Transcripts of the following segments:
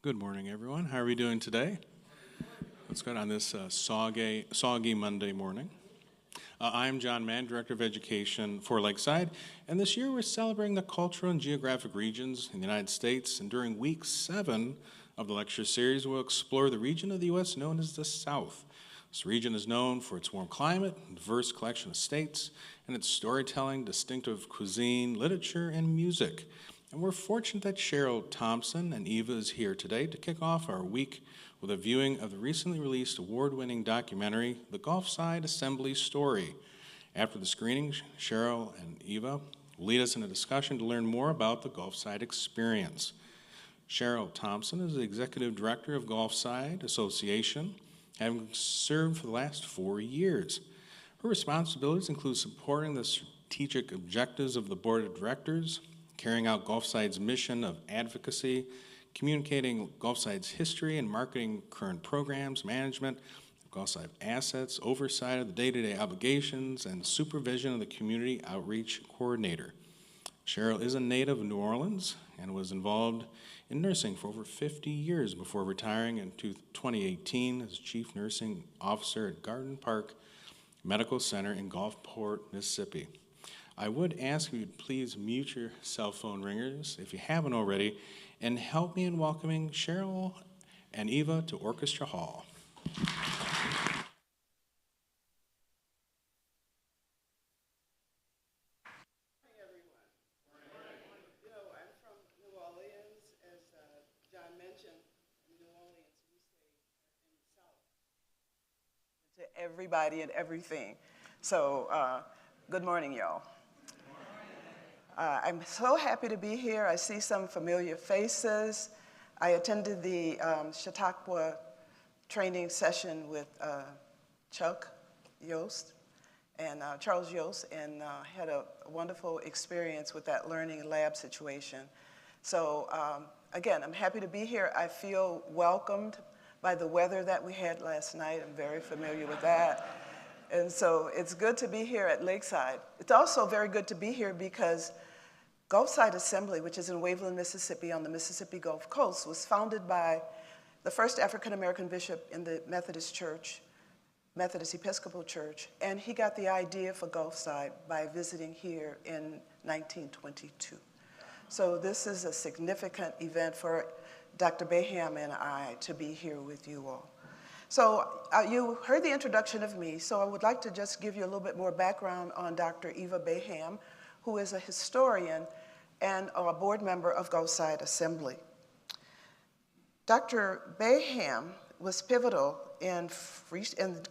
Good morning, everyone. How are we doing today? Let's go on this soggy Monday morning. I'm John Mann, Director of Education for Lakeside, and this year we're celebrating the cultural and geographic regions in the United States, and during week 7 of the lecture series, we'll explore the region of the U.S. known as the South. This region is known for its warm climate, diverse collection of states, and its storytelling, distinctive cuisine, literature, and music. And we're fortunate that Cheryl Thompson and Eva is here today to kick off our week with a viewing of the recently released award-winning documentary, The Gulfside Assembly Story. After the screening, Cheryl and Eva will lead us in a discussion to learn more about the Gulfside experience. Cheryl Thompson is the Executive Director of Gulfside Association, having served for the last 4 years. Her responsibilities include supporting the strategic objectives of the Board of Directors, carrying out Gulfside's mission of advocacy, communicating Gulfside's history and marketing current programs, management of Gulfside assets, oversight of the day-to-day obligations, and supervision of the community outreach coordinator. Cheryl is a native of New Orleans and was involved in nursing for over 50 years before retiring in 2018 as Chief Nursing Officer at Garden Park Medical Center in Gulfport, Mississippi. I would ask you to please mute your cell phone ringers if you haven't already, and help me in welcoming Cheryl and Eva to Orchestra Hall. Hi, everyone. You know, I'm from New Orleans. As John mentioned, in New Orleans, we say in the South. To everybody and everything. So, good morning, y'all. I'm so happy to be here. I see some familiar faces. I attended the Chautauqua training session with Chuck Yost and Charles Yost, and had a wonderful experience with that learning lab situation. So again, I'm happy to be here. I feel welcomed by the weather that we had last night. I'm very familiar with that. And so it's good to be here at Lakeside. It's also very good to be here because Gulfside Assembly, which is in Waveland, Mississippi on the Mississippi Gulf Coast, was founded by the first African-American bishop in the Methodist Church, Methodist Episcopal Church, and he got the idea for Gulfside by visiting here in 1922. So this is a significant event for Dr. Baham and I to be here with you all. So you heard the introduction of me, so I would like to just give you a little bit more background on Dr. Eva Baham, who is a historian and a board member of Gulfside Assembly. Dr. Baham was pivotal in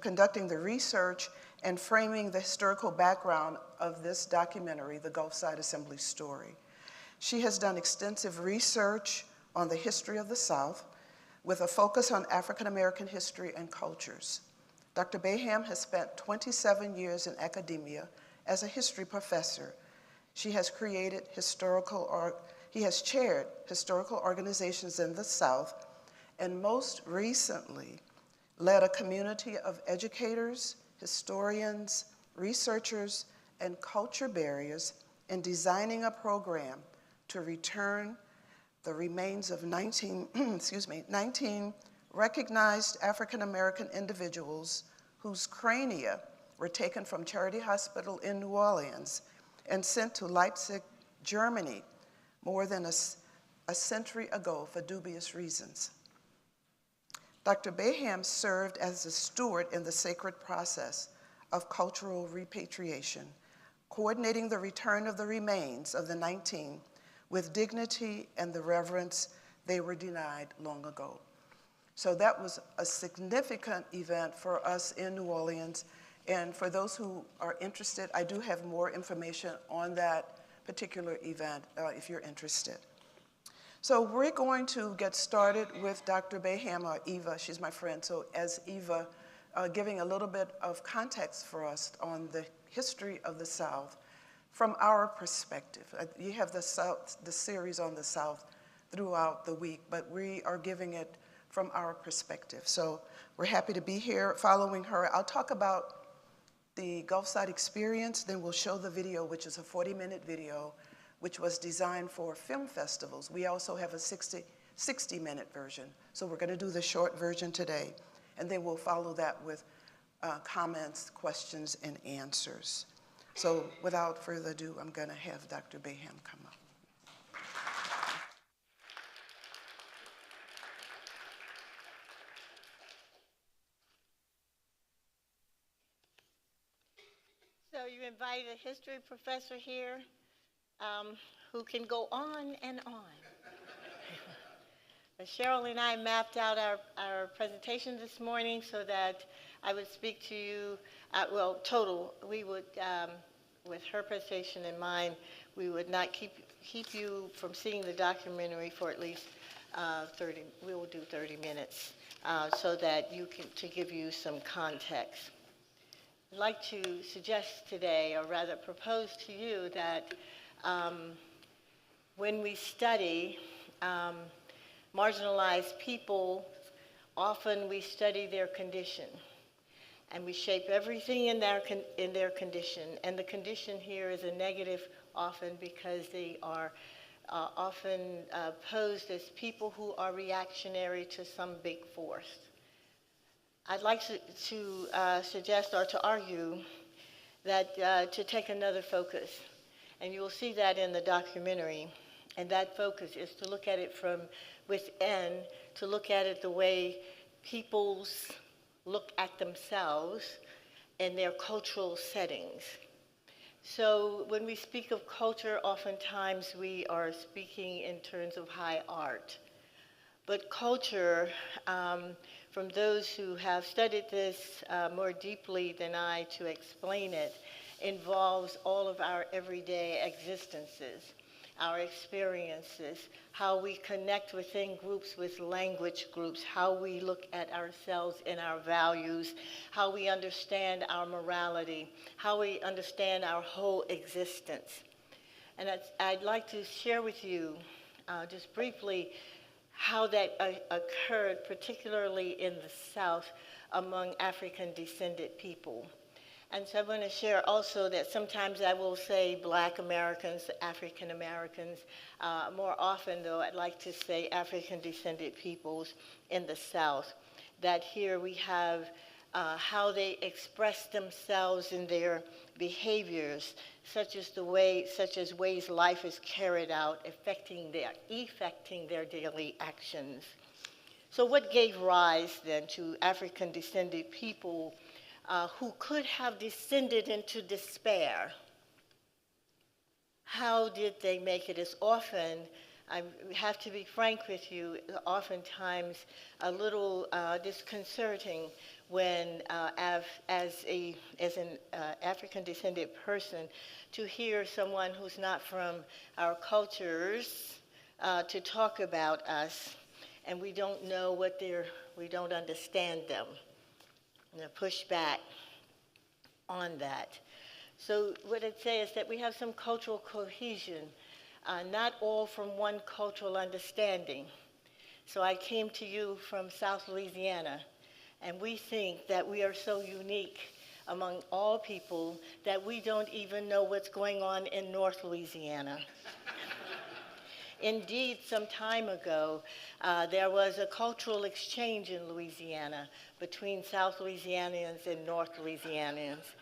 conducting the research and framing the historical background of this documentary, The Gulfside Assembly Story. She has done extensive research on the history of the South with a focus on African American history and cultures. Dr. Baham has spent 27 years in academia as a history professor. He has chaired historical organizations in the South, and most recently led a community of educators, historians, researchers, and culture barriers in designing a program to return the remains of 19 recognized African American individuals whose crania were taken from Charity Hospital in New Orleans and sent to Leipzig, Germany, more than a century ago for dubious reasons. Dr. Baham served as a steward in the sacred process of cultural repatriation, coordinating the return of the remains of the 19 with dignity and the reverence they were denied long ago. So that was a significant event for us in New Orleans. And for those who are interested, I do have more information on that particular event if you're interested. So we're going to get started with Dr. Baham, or Eva. She's my friend. So as Eva, giving a little bit of context for us on the history of the South from our perspective. You have the series on the South throughout the week, but we are giving it from our perspective. So we're happy to be here following her. I'll talk about the Gulfside experience, then we'll show the video, which is a 40-minute video, which was designed for film festivals. We also have a 60-minute version. So we're going to do the short version today, and then we'll follow that with comments, questions, and answers. So without further ado, I'm going to have Dr. Baham come up. So you invite a history professor here who can go on and on. But Cheryl and I mapped out our presentation this morning so that I would speak to you, we would, with her presentation in mind, we would not keep you from seeing the documentary for at least 30, we will do 30 minutes so that to give you some context. I'd like to suggest today, or rather propose to you, that when we study marginalized people, often we study their condition, and we shape everything in their condition. And the condition here is a negative often because they are often posed as people who are reactionary to some big force. I'd like to suggest or to argue that to take another focus, and you will see that in the documentary, and that focus is to look at it from within, to look at it the way peoples look at themselves in their cultural settings. So when we speak of culture, oftentimes we are speaking in terms of high art. But culture, from those who have studied this more deeply than I to explain it, involves all of our everyday existences, our experiences, how we connect within groups with language groups, how we look at ourselves and our values, how we understand our morality, how we understand our whole existence. And I'd like to share with you just briefly how that occurred, particularly in the South among African-descended people. And so I want to share also that sometimes I will say Black Americans, African Americans. More often, though, I'd like to say African-descended peoples in the South. That here we have how they express themselves in their behaviors, such as ways life is carried out, affecting their daily actions. So what gave rise then to African-descended people who could have descended into despair? How did they make it? As often, I have to be frank with you, oftentimes a little disconcerting when, as an African-descended person, to hear someone who's not from our cultures to talk about us, and we don't know we don't understand them. I'm going to push back on that. So what I'd say is that we have some cultural cohesion, not all from one cultural understanding. So I came to you from South Louisiana, and we think that we are so unique among all people that we don't even know what's going on in North Louisiana. Indeed, some time ago, there was a cultural exchange in Louisiana between South Louisianians and North Louisianians.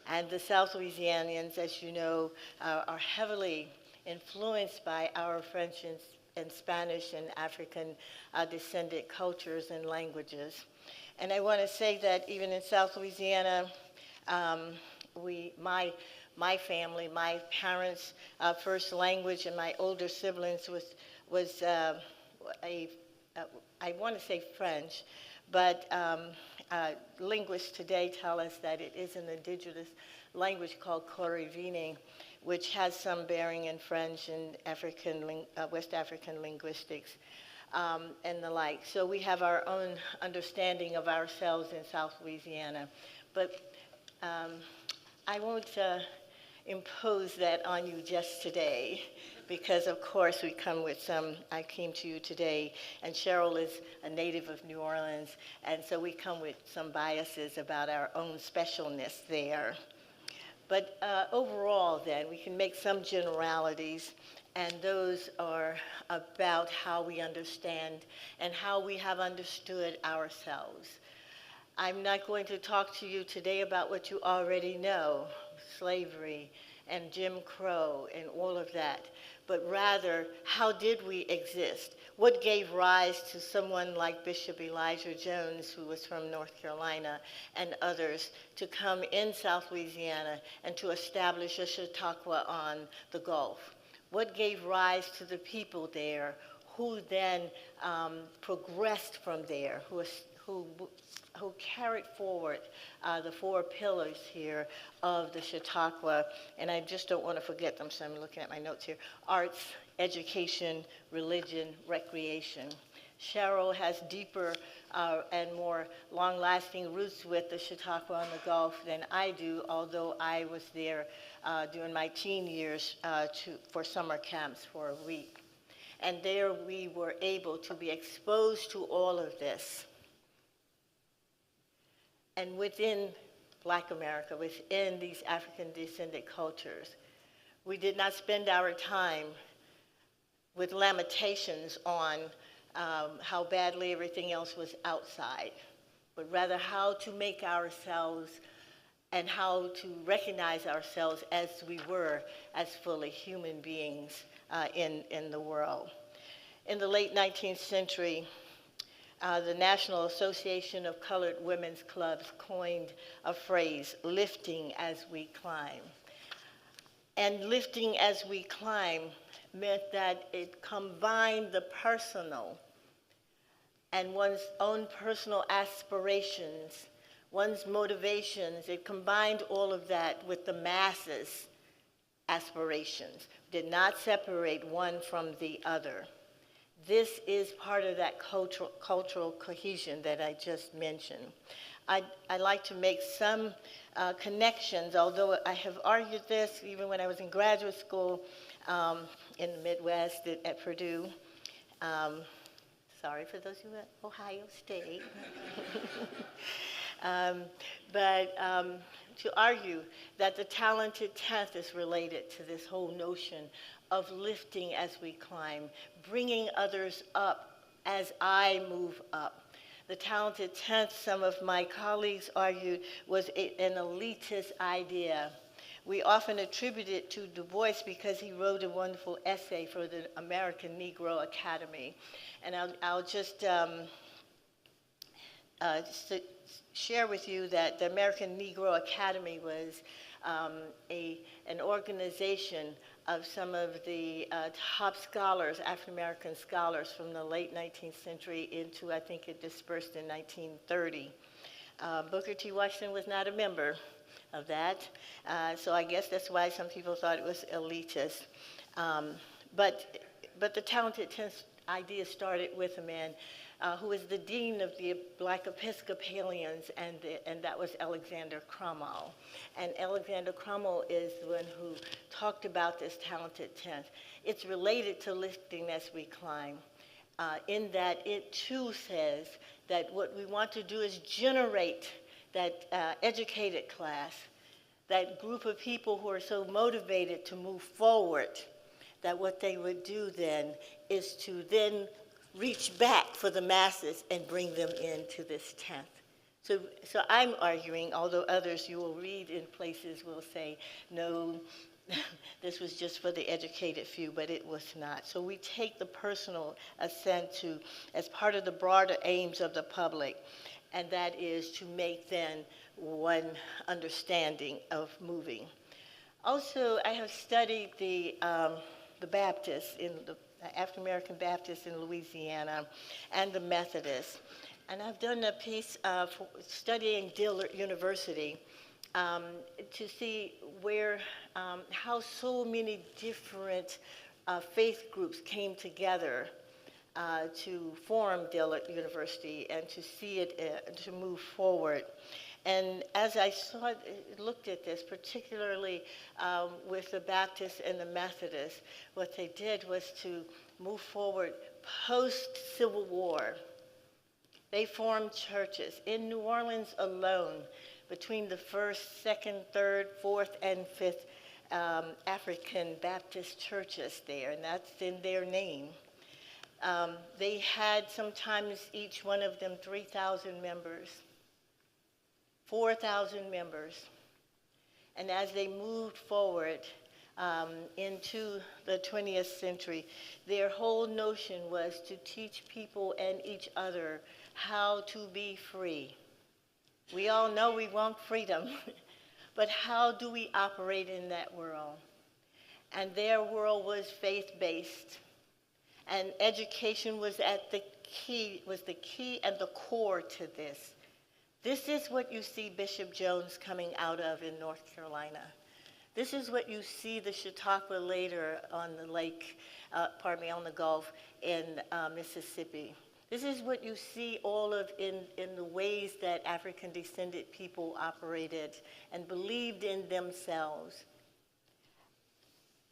And the South Louisianians, as you know, are heavily influenced by our French and Spanish and African descended cultures and languages. And I want to say that even in South Louisiana, my family, my parents' first language and my older siblings was I want to say French, but linguists today tell us that it is an indigenous language called Korivini, which has some bearing in French and West African linguistics and the like. So we have our own understanding of ourselves in South Louisiana. But I won't impose that on you just today, because of course I came to you today, and Cheryl is a native of New Orleans, and so we come with some biases about our own specialness there. But overall then, we can make some generalities, and those are about how we understand and how we have understood ourselves. I'm not going to talk to you today about what you already know, slavery and Jim Crow and all of that, but rather, how did we exist? What gave rise to someone like Bishop Elijah Jones, who was from North Carolina, and others, to come in South Louisiana and to establish a Chautauqua on the Gulf? What gave rise to the people there, who then progressed from there, who carried forward the four pillars here of the Chautauqua, and I just don't want to forget them, so I'm looking at my notes here: arts, education, religion, recreation. Cheryl has deeper and more long-lasting roots with the Chautauqua on the Gulf than I do, although I was there during my teen years for summer camps for a week. And there we were able to be exposed to all of this. And within Black America, within these African-descended cultures, we did not spend our time with lamentations on how badly everything else was outside, but rather how to make ourselves and how to recognize ourselves as we were, as fully human beings in the world. In the late 19th century, the National Association of Colored Women's Clubs coined a phrase, lifting as we climb. And lifting as we climb meant that it combined the personal and one's own personal aspirations, one's motivations. It combined all of that with the masses' aspirations, did not separate one from the other. This is part of that cultural cohesion that I just mentioned. I'd like to make some connections, although I have argued this even when I was in graduate school in the Midwest at Purdue. Sorry for those who are at Ohio State. But to argue that the talented 10th is related to this whole notion of lifting as we climb, bringing others up as I move up. The talented 10th, some of my colleagues argued, was an elitist idea. We often attribute it to Du Bois because he wrote a wonderful essay for the American Negro Academy. And I'll just share with you that the American Negro Academy was an organization of some of the top scholars, African-American scholars from the late 19th century into, I think it dispersed in 1930. Booker T. Washington was not a member of that, so I guess that's why some people thought it was elitist. But the talented 10th idea started with a man who was the dean of the Black Episcopalians, and that was Alexander Crummell. And Alexander Crummell is the one who talked about this talented 10th. It's related to lifting as we climb, in that it too says that what we want to do is generate that educated class, that group of people who are so motivated to move forward, that what they would do then is to then reach back for the masses and bring them into this 10th. So I'm arguing, although others you will read in places will say, no, this was just for the educated few, but it was not. So we take the personal assent to as part of the broader aims of the public, and that is to make then one understanding of moving. Also, I have studied the Baptists, in the African-American Baptists in Louisiana, and the Methodists. And I've done a piece for studying Dillard University to see where, how so many different faith groups came together to form Dillard University and to see it, to move forward. And as I looked at this, particularly with the Baptists and the Methodists, what they did was to move forward post-Civil War. They formed churches in New Orleans alone. Between the 1st, 2nd, 3rd, 4th, and 5th African Baptist churches there, and that's in their name. They had sometimes each one of them 3,000 members, 4,000 members. And as they moved forward into the 20th century, their whole notion was to teach people and each other how to be free. We all know we want freedom, but how do we operate in that world? And their world was faith-based, and education was the key and the core to this. This is what you see Bishop Jones coming out of in North Carolina. This is what you see the Chautauqua later on the lake, on the Gulf in Mississippi. This is what you see all of in the ways that African descended people operated and believed in themselves.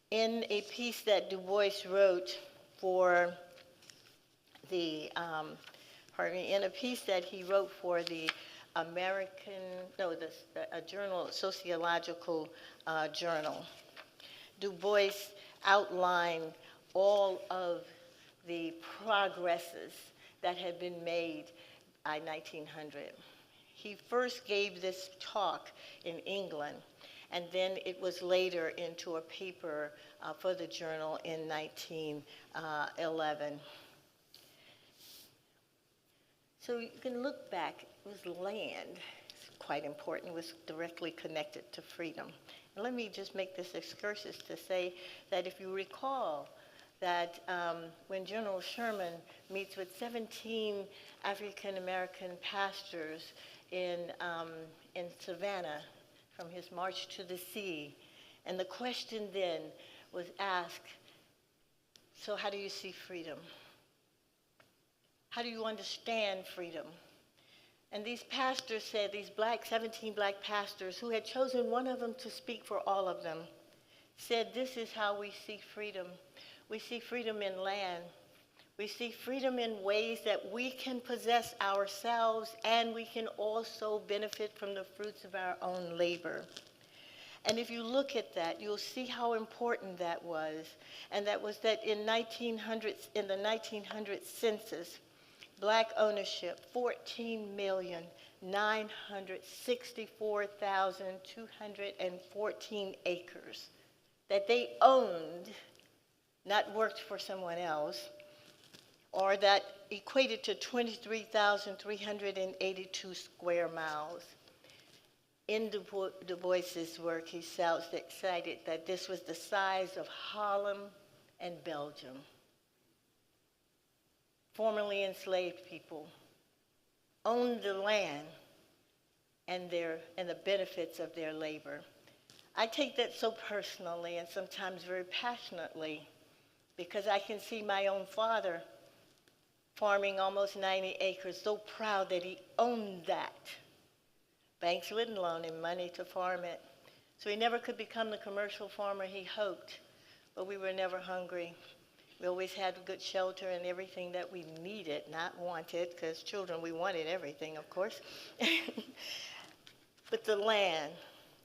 In a piece that Du Bois wrote for the, in a piece that he wrote for the a journal, sociological journal, Du Bois outlined all of the progresses that had been made by 1900. He first gave this talk in England, and then it was later into a paper for the journal in 1911. So you can look back, it was land. It's quite important. It was directly connected to freedom. And let me just make this excursus to say that if you recall that when General Sherman meets with 17 African American pastors in Savannah from his march to the sea, and the question then was asked, so how do you see freedom? How do you understand freedom? And these pastors said, these 17 black pastors who had chosen one of them to speak for all of them, said, this is how we see freedom. We see freedom in land. We see freedom in ways that we can possess ourselves, and we can also benefit from the fruits of our own labor. And if you look at that, you'll see how important that was. And that was that in the 1900 census, black ownership, 14,964,214 acres that they owned, not worked for someone else, or that equated to 23,382 square miles. In Du Bois's work, he cited that this was the size of Holland and Belgium. Formerly enslaved people owned the land and the benefits of their labor. I take that so personally and sometimes very passionately, because I can see my own father farming almost 90 acres, so proud that he owned that. Banks wouldn't loan him money to farm it. So he never could become the commercial farmer he hoped, but we were never hungry. We always had good shelter and everything that we needed, not wanted, because children, we wanted everything, of course. But the land,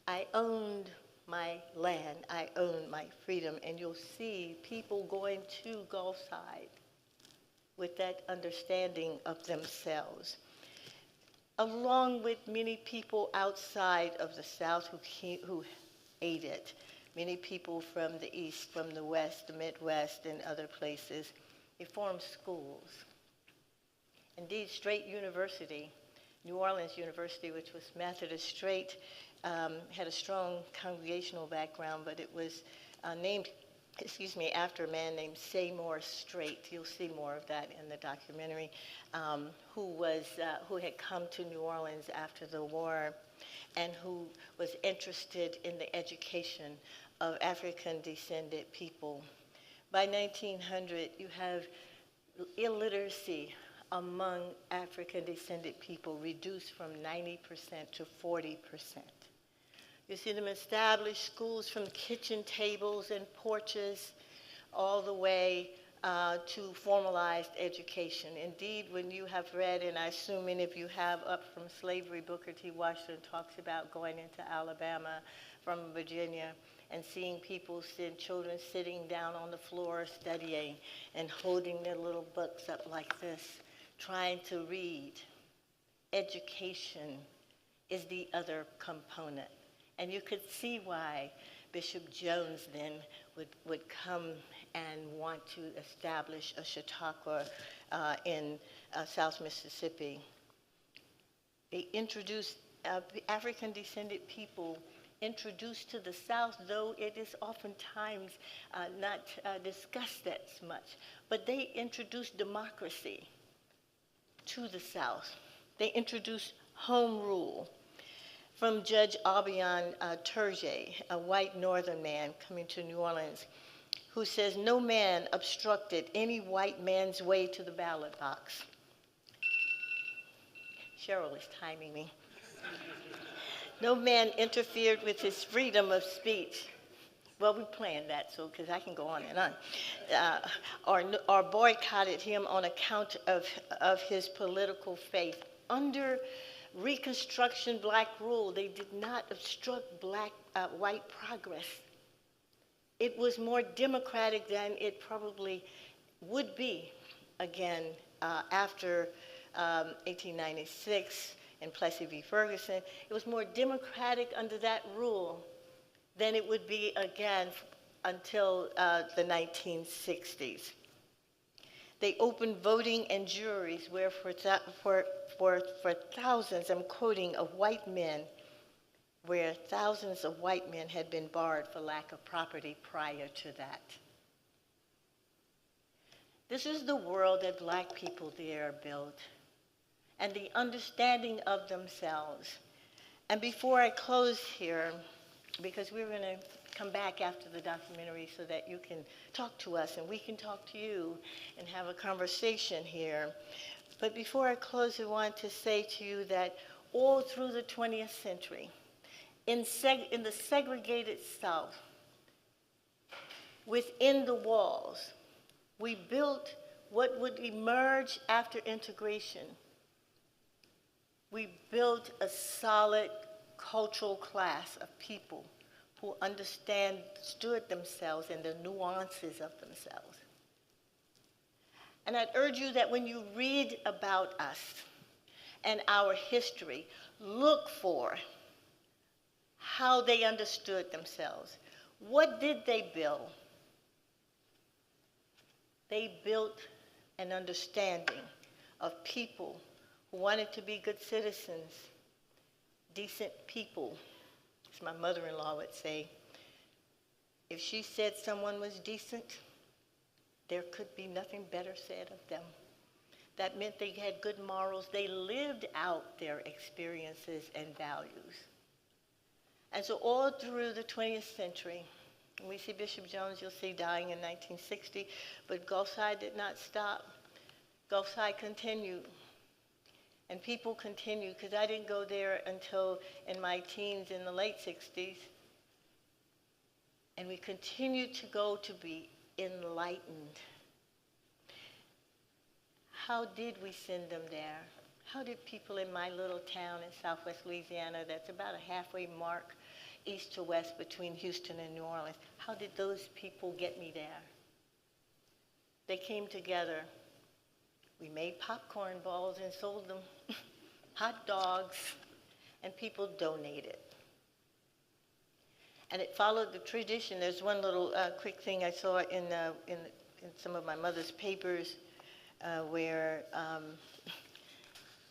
I owned my land, I owned my freedom, and you'll see people going to Gulfside with that understanding of themselves, along with many people outside of the South who ate it. Many people from the East, from the West, the Midwest, and other places. They formed schools. Indeed, Straight University, New Orleans University, which was Methodist Straight, had a strong congregational background, but it was named after a man named Seymour Straight. You'll see more of that in the documentary, who had come to New Orleans after the war and who was interested in the education of African-descended people. By 1900, you have illiteracy among African-descended people reduced from 90% to 40%. You see them establish schools from kitchen tables and porches all the way to formalized education. Indeed, when you have read, and I assume many of you have, Up from Slavery, Booker T. Washington talks about going into Alabama from Virginia and seeing people, children sitting down on the floor studying and holding their little books up like this, trying to read. Education is the other component. And you could see why Bishop Jones then would come and want to establish a Chautauqua in South Mississippi. They introduced African-descended people introduced to the South, though it is oftentimes not discussed that much. But they introduced democracy to the South. They introduced home rule. From Judge Albion Turge, a white northern man coming to New Orleans, who says, "No man obstructed any white man's way to the ballot box." Cheryl is timing me. "No man interfered with his freedom of speech." Well, we planned that, so because I can go on and on. Or boycotted him on account of his political faith. Under Reconstruction Black rule, they did not obstruct white progress. It was more democratic than it probably would be again after 1896 and Plessy v. Ferguson. It was more democratic under that rule than it would be again until the 1960s. They opened voting and juries where for thousands, I'm quoting, of white men, where thousands of white men had been barred for lack of property prior to that. This is the world that black people there built, and the understanding of themselves. And before I close here, because we're going to come back after the documentary so that you can talk to us and we can talk to you and have a conversation here. But before I close, I want to say to you that all through the 20th century, in the segregated South, within the walls, we built what would emerge after integration. We built a solid cultural class of people who understood themselves and the nuances of themselves. And I'd urge you that when you read about us and our history, look for how they understood themselves. What did they build? They built an understanding of people who wanted to be good citizens, decent people. As my mother-in-law would say, if she said someone was decent, there could be nothing better said of them. That meant they had good morals. They lived out their experiences and values. And so all through the 20th century, when we see Bishop Jones, you'll see dying in 1960, but Gulfside did not stop. Gulfside continued. And people continue, because I didn't go there until in my teens in the late 60s. And we continue to go to be enlightened. How did we send them there? How did people in my little town in southwest Louisiana, that's about a halfway mark east to west between Houston and New Orleans, how did those people get me there? They came together. We made popcorn balls and sold them, hot dogs, and people donated. And it followed the tradition. There's one little quick thing I saw in some of my mother's papers where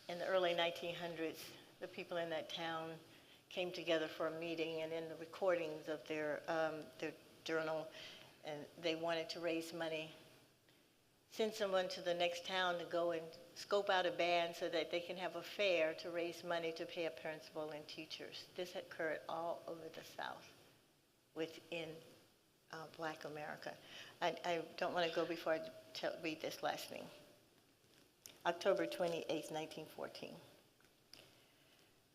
in the early 1900s, the people in that town came together for a meeting, and in the recordings of their journal, and they wanted to raise money. Send someone to the next town to go and scope out a band so that they can have a fair to raise money to pay a principal and teachers. This occurred all over the South within Black America. I don't want to go before I read this last thing. October 28, 1914.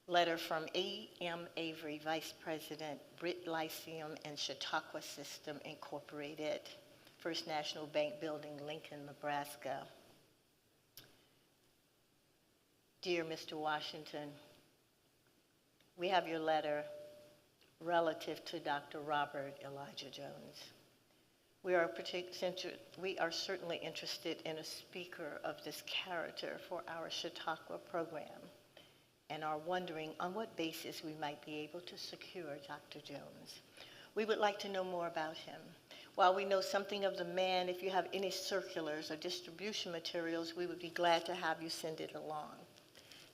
Letter from A.M. Avery, Vice President, Britt Lyceum and Chautauqua System, Incorporated, First National Bank Building, Lincoln, Nebraska. Dear Mr. Washington, we have your letter. relative to Dr. Robert Elijah Jones. We are certainly interested in a speaker of this character for our Chautauqua program and are wondering on what basis we might be able to secure Dr. Jones. We would like to know more about him. While we know something of the man, if you have any circulars or distribution materials, we would be glad to have you send it along.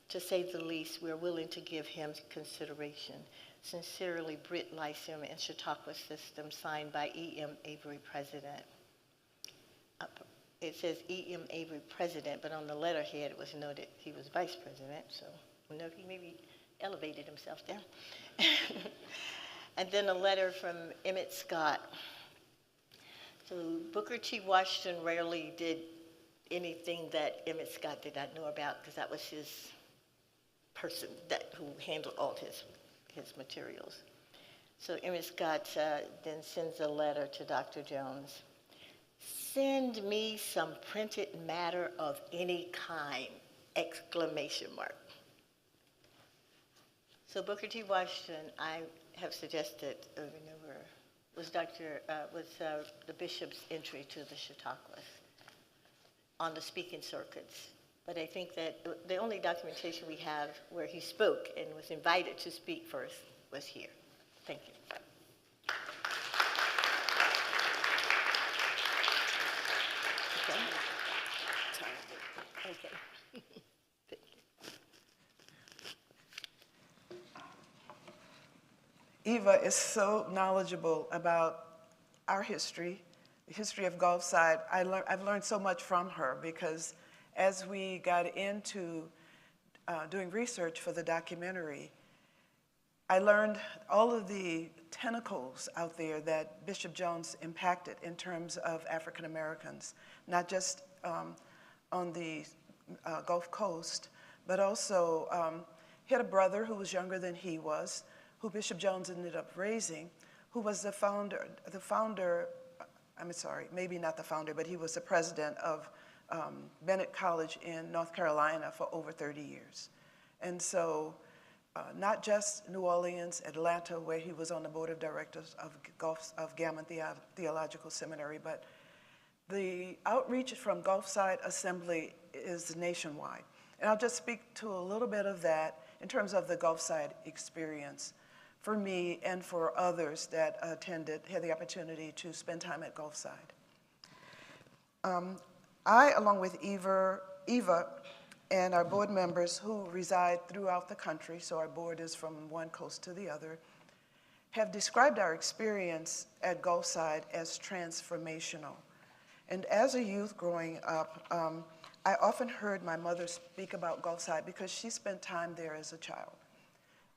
To say the least, we're willing to give him consideration. Sincerely, Britt Lyceum and Chautauqua System, signed by E.M. Avery, President. It says E.M. Avery, President, but on the letterhead it was noted he was Vice President, so we know he maybe elevated himself there. And then a letter from Emmett Scott. So Booker T. Washington rarely did anything that Emmett Scott did not know about, because that was his person who handled all his materials. So Emmett Scott then sends a letter to Dr. Jones. Send me some printed matter of any kind, exclamation mark. So Booker T. Washington, I have suggested over and over, was the bishop's entry to the Chautauquas on the speaking circuits. But I think that the only documentation we have where he spoke and was invited to speak first was here. Thank you. Okay. Okay. Thank you. Eva is so knowledgeable about our history, the history of Gulfside. I've learned so much from her, because as we got into doing research for the documentary, I learned all of the tentacles out there that Bishop Jones impacted in terms of African Americans, not just on the Gulf Coast, but also he had a brother who was younger than he was, who Bishop Jones ended up raising, who was the founder, I'm sorry, maybe not the founder, but he was the president of Bennett College in North Carolina for over 30 years. And so not just New Orleans, Atlanta, where he was on the board of directors of Gammon Theological Seminary, but the outreach from Gulfside Assembly is nationwide. And I'll just speak to a little bit of that in terms of the Gulfside experience for me and for others that had the opportunity to spend time at Gulfside. I, along with Eva and our board members who reside throughout the country, so our board is from one coast to the other, have described our experience at Gulfside as transformational. And as a youth growing up, I often heard my mother speak about Gulfside because she spent time there as a child.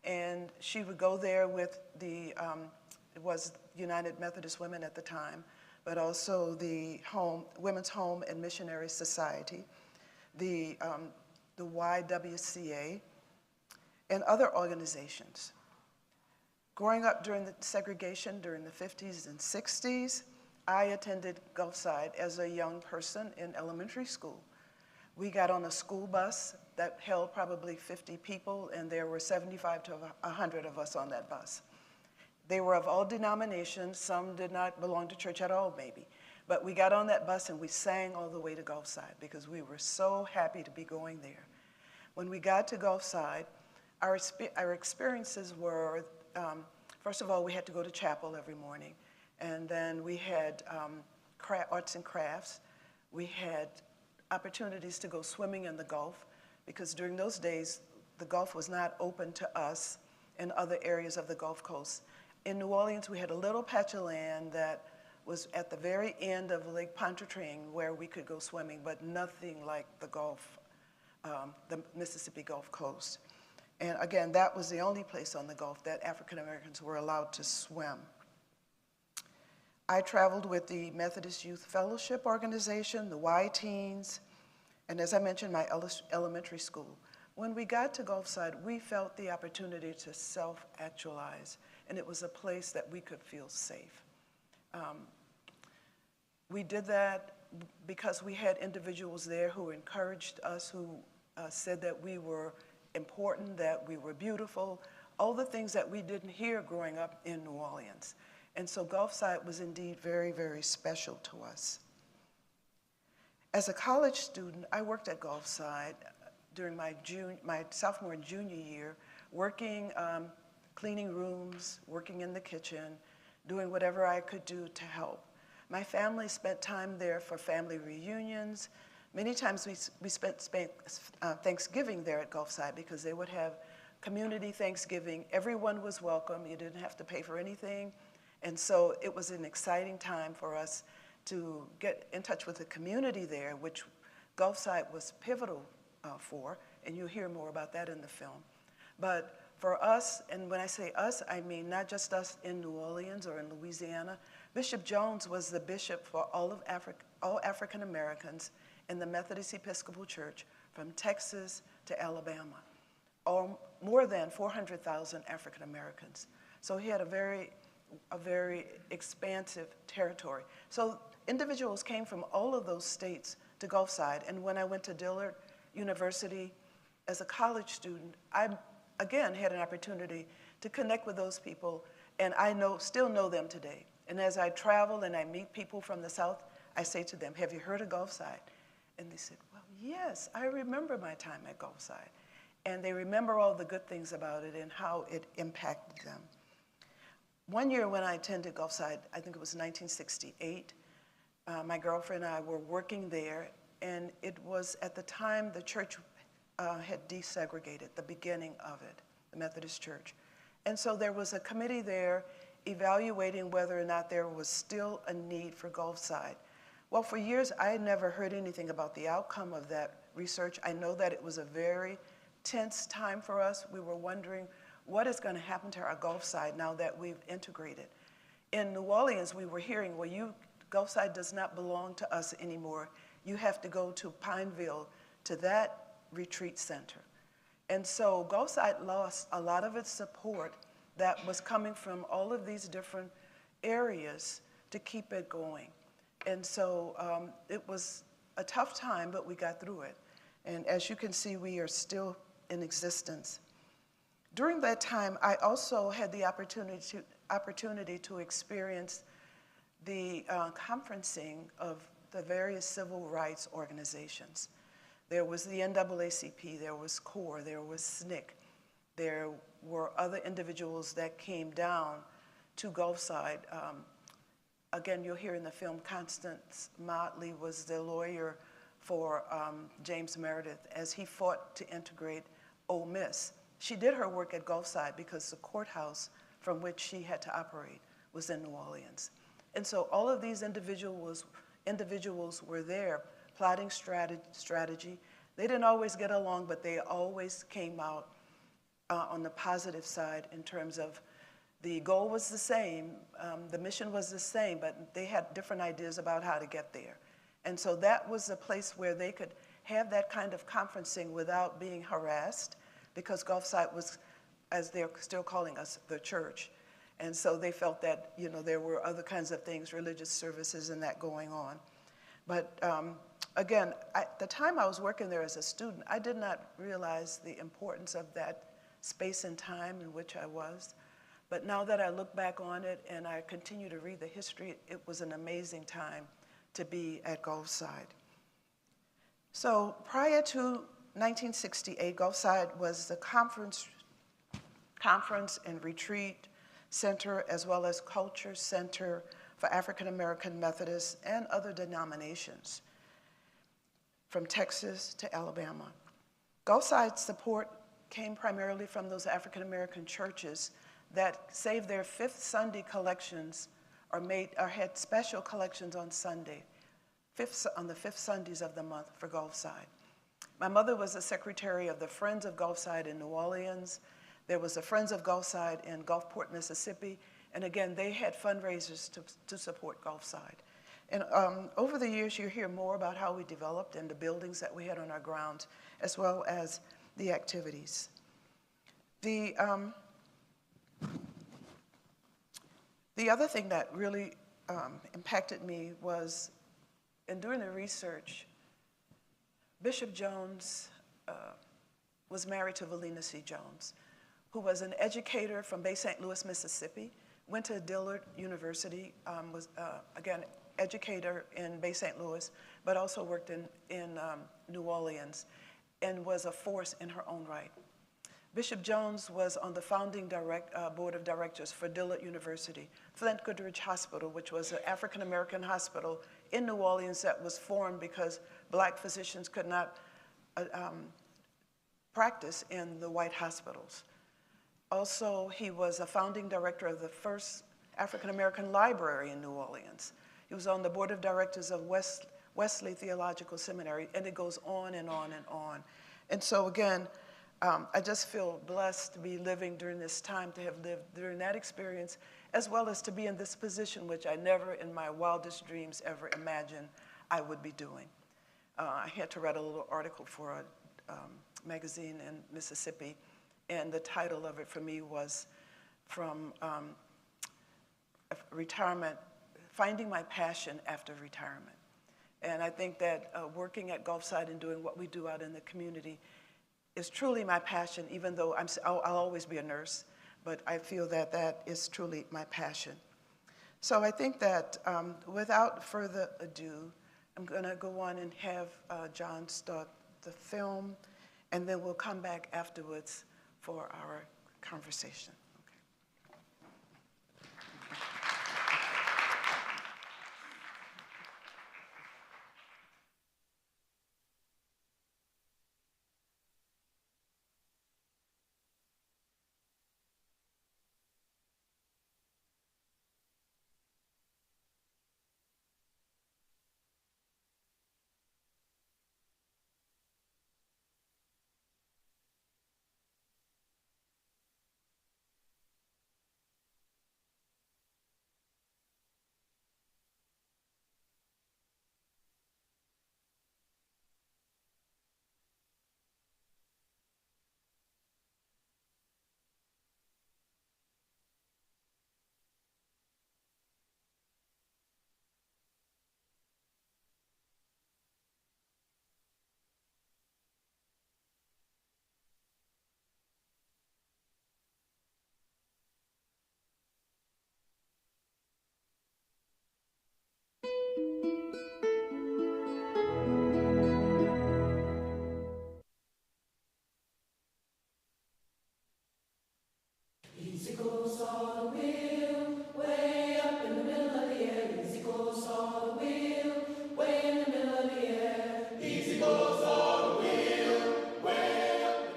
And she would go there with it was United Methodist Women at the time, but also the Women's Home and Missionary Society, the YWCA, and other organizations. Growing up during the segregation during the 50s and 60s, I attended Gulfside as a young person in elementary school. We got on a school bus that held probably 50 people, and there were 75 to 100 of us on that bus. They were of all denominations. Some did not belong to church at all, maybe. But we got on that bus and we sang all the way to Gulfside because we were so happy to be going there. When we got to Gulfside, our experiences were, first of all, we had to go to chapel every morning. And then we had arts and crafts. We had opportunities to go swimming in the Gulf, because during those days, the Gulf was not open to us in other areas of the Gulf Coast. In New Orleans, we had a little patch of land that was at the very end of Lake Pontchartrain where we could go swimming, but nothing like the Gulf, the Mississippi Gulf Coast. And again, that was the only place on the Gulf that African Americans were allowed to swim. I traveled with the Methodist Youth Fellowship Organization, the Y-Teens, and as I mentioned, my elementary school. When we got to Gulfside, we felt the opportunity to self-actualize, and it was a place that we could feel safe. We did that because we had individuals there who encouraged us, who said that we were important, that we were beautiful, all the things that we didn't hear growing up in New Orleans. And so Gulfside was indeed very, very special to us. As a college student, I worked at Gulfside during my sophomore and junior year, working, cleaning rooms, working in the kitchen, doing whatever I could do to help. My family spent time there for family reunions. Many times we spent Thanksgiving there at Gulfside because they would have community Thanksgiving. Everyone was welcome. You didn't have to pay for anything. And so it was an exciting time for us to get in touch with the community there, which Gulfside was pivotal for, and you'll hear more about that in the film. But for us, and when I say us, I mean not just us in New Orleans or in Louisiana. Bishop Jones was the bishop for all African Americans in the Methodist Episcopal Church from Texas to Alabama, or more than 400,000 African Americans. So he had a very expansive territory. So individuals came from all of those states to Gulfside, and when I went to Dillard University as a college student, I again had an opportunity to connect with those people, and I still know them today. And as I travel and I meet people from the South, I say to them, have you heard of Gulfside? And they said, well, yes, I remember my time at Gulfside. And they remember all the good things about it and how it impacted them. One year when I attended Gulfside, I think it was 1968, my girlfriend and I were working there, and it was at the time the church had desegregated, the beginning of it, the Methodist Church. And so there was a committee there evaluating whether or not there was still a need for Gulfside. Well, for years, I had never heard anything about the outcome of that research. I know that it was a very tense time for us. We were wondering what is going to happen to our Gulfside now that we've integrated. In New Orleans, we were hearing, well, Gulfside does not belong to us anymore. You have to go to Pineville, to that retreat center. And so Gulfside lost a lot of its support that was coming from all of these different areas to keep it going. And so it was a tough time, but we got through it. And as you can see, we are still in existence. During that time, I also had the opportunity to experience the conferencing of the various civil rights organizations. There was the NAACP, there was CORE, there was SNCC, there were other individuals that came down to Gulfside. Again, you'll hear in the film, Constance Motley was the lawyer for James Meredith as he fought to integrate Ole Miss. She did her work at Gulfside because the courthouse from which she had to operate was in New Orleans. And so all of these individuals were there plotting strategy. They didn't always get along, but they always came out on the positive side in terms of the goal was the same, the mission was the same, but they had different ideas about how to get there. And so that was a place where they could have that kind of conferencing without being harassed, because Gulfside was, as they're still calling us, the church. And so they felt that, you know, there were other kinds of things, religious services and that going on. But again, at the time I was working there as a student, I did not realize the importance of that space and time in which I was. But now that I look back on it and I continue to read the history, it was an amazing time to be at Gulfside. So prior to 1968, Gulfside was the conference and retreat center, as well as culture center for African American Methodists and other denominations from Texas to Alabama. Gulfside's support came primarily from those African American churches that saved their Fifth Sunday collections or had special collections on Sunday, on the fifth Sundays of the month for Gulfside. My mother was the secretary of the Friends of Gulfside in New Orleans. There was the Friends of Gulfside in Gulfport, Mississippi, and again, they had fundraisers to support Gulfside. And over the years, you hear more about how we developed and the buildings that we had on our grounds, as well as the activities. The other thing that really impacted me was, in doing the research, Bishop Jones was married to Valina C. Jones, who was an educator from Bay St. Louis, Mississippi, went to Dillard University, was, again, educator in Bay St. Louis, but also worked in New Orleans, and was a force in her own right. Bishop Jones was on the founding board of directors for Dillard University, Flint Goodrich Hospital, which was an African-American hospital in New Orleans that was formed because black physicians could not practice in the white hospitals. Also, he was a founding director of the first African-American library in New Orleans. He was on the board of directors of Wesley Theological Seminary, and it goes on and on and on. And so again, I just feel blessed to be living during this time, to have lived during that experience, as well as to be in this position, which I never in my wildest dreams ever imagined I would be doing. I had to write a little article for a magazine in Mississippi, and the title of it for me was From Retirement, Finding My Passion After Retirement. And I think that working at Gulfside and doing what we do out in the community is truly my passion, even though I'll always be a nurse, but I feel that that is truly my passion. So I think that without further ado, I'm gonna go on and have John start the film, and then we'll come back afterwards for our conversation.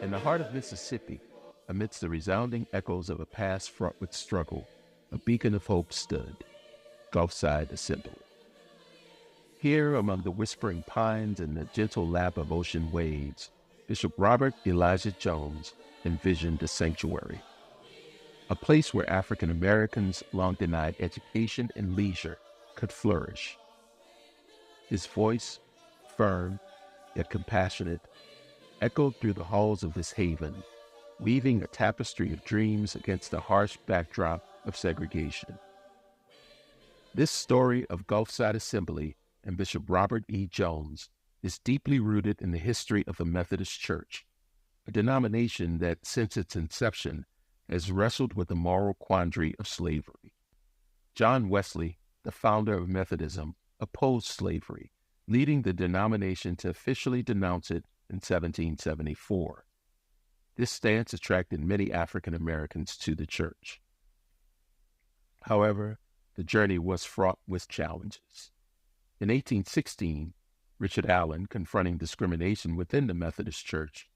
In the heart of Mississippi, amidst the resounding echoes of a past fraught with struggle, a beacon of hope stood, Gulfside Assembly. Here, among the whispering pines and the gentle lap of ocean waves, Bishop Robert Elijah Jones envisioned a sanctuary, a place where African Americans long denied education and leisure could flourish. His voice, firm yet compassionate, echoed through the halls of this haven, weaving a tapestry of dreams against the harsh backdrop of segregation. This story of Gulfside Assembly and Bishop Robert E. Jones is deeply rooted in the history of the Methodist Church, a denomination that, since its inception, has wrestled with the moral quandary of slavery. John Wesley, the founder of Methodism, opposed slavery, leading the denomination to officially denounce it in 1774. This stance attracted many African Americans to the church. However, the journey was fraught with challenges. In 1816, Richard Allen, confronting discrimination within the Methodist Church,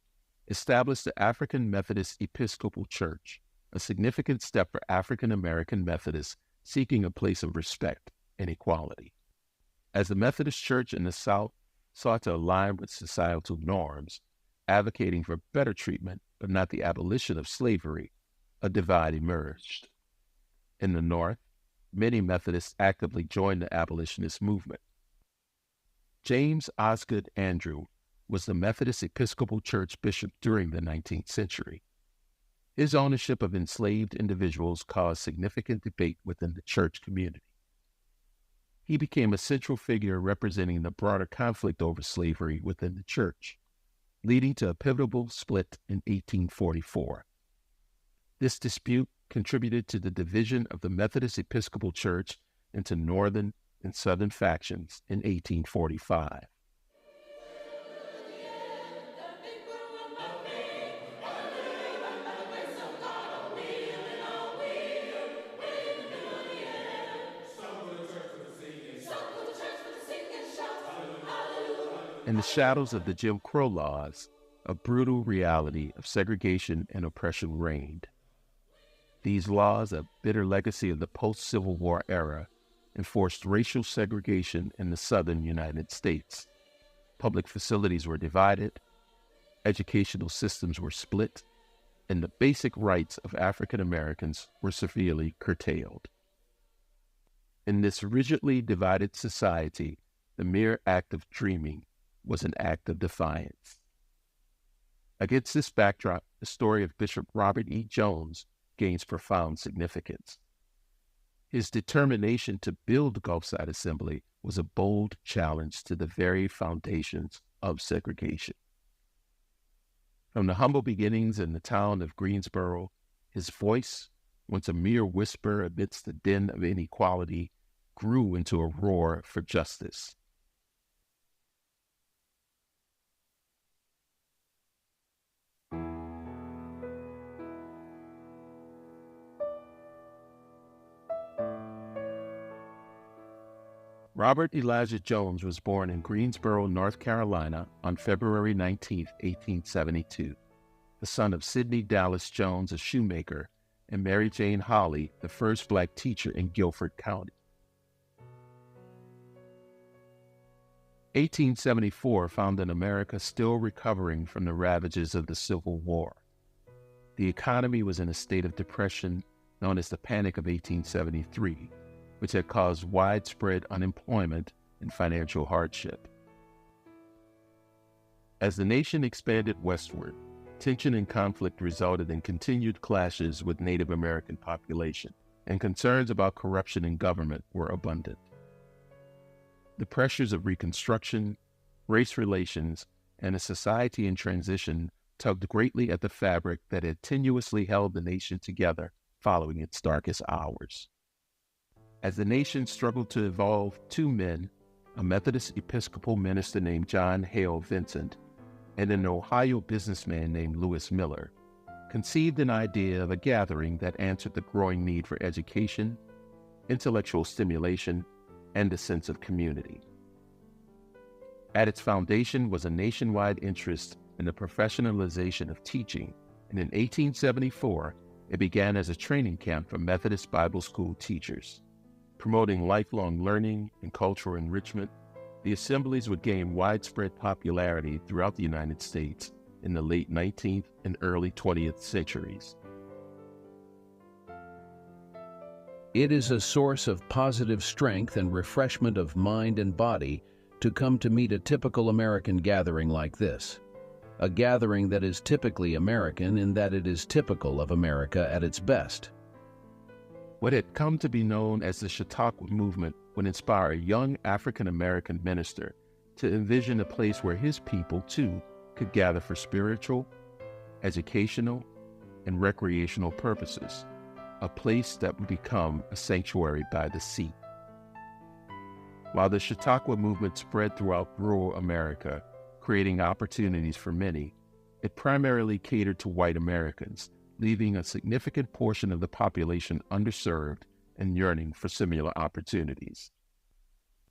established the African Methodist Episcopal Church, a significant step for African American Methodists seeking a place of respect and equality. As the Methodist Church in the South sought to align with societal norms, advocating for better treatment but not the abolition of slavery, a divide emerged. In the North, many Methodists actively joined the abolitionist movement. James Osgood Andrew was the Methodist Episcopal Church bishop during the 19th century. His ownership of enslaved individuals caused significant debate within the church community. He became a central figure representing the broader conflict over slavery within the church, leading to a pivotal split in 1844. This dispute contributed to the division of the Methodist Episcopal Church into northern and southern factions in 1845. In the shadows of the Jim Crow laws, a brutal reality of segregation and oppression reigned. These laws, a bitter legacy of the post-Civil War era, enforced racial segregation in the southern United States. Public facilities were divided, educational systems were split, and the basic rights of African Americans were severely curtailed. In this rigidly divided society, the mere act of dreaming was an act of defiance. Against this backdrop, the story of Bishop Robert E. Jones gains profound significance. His determination to build Gulfside Assembly was a bold challenge to the very foundations of segregation. From the humble beginnings in the town of Greensboro, his voice, once a mere whisper amidst the din of inequality, grew into a roar for justice. Robert Elijah Jones was born in Greensboro, North Carolina on February 19, 1872, the son of Sidney Dallas Jones, a shoemaker, and Mary Jane Holly, the first Black teacher in Guilford County. 1874 found an America still recovering from the ravages of the Civil War. The economy was in a state of depression known as the Panic of 1873, which had caused widespread unemployment and financial hardship. As the nation expanded westward, tension and conflict resulted in continued clashes with Native American population, and concerns about corruption in government were abundant. The pressures of Reconstruction, race relations, and a society in transition tugged greatly at the fabric that had tenuously held the nation together following its darkest hours. As the nation struggled to evolve, two men, a Methodist Episcopal minister named John Hale Vincent and an Ohio businessman named Lewis Miller, conceived an idea of a gathering that answered the growing need for education, intellectual stimulation, and a sense of community. At its foundation was a nationwide interest in the professionalization of teaching, and in 1874, it began as a training camp for Methodist Bible School teachers. Promoting lifelong learning and cultural enrichment, the assemblies would gain widespread popularity throughout the United States in the late 19th and early 20th centuries. It is a source of positive strength and refreshment of mind and body to come to meet a typical American gathering like this. A gathering that is typically American in that it is typical of America at its best. What had come to be known as the Chautauqua movement would inspire a young African-American minister to envision a place where his people, too, could gather for spiritual, educational, and recreational purposes, a place that would become a sanctuary by the sea. While the Chautauqua movement spread throughout rural America, creating opportunities for many, it primarily catered to white Americans, leaving a significant portion of the population underserved and yearning for similar opportunities.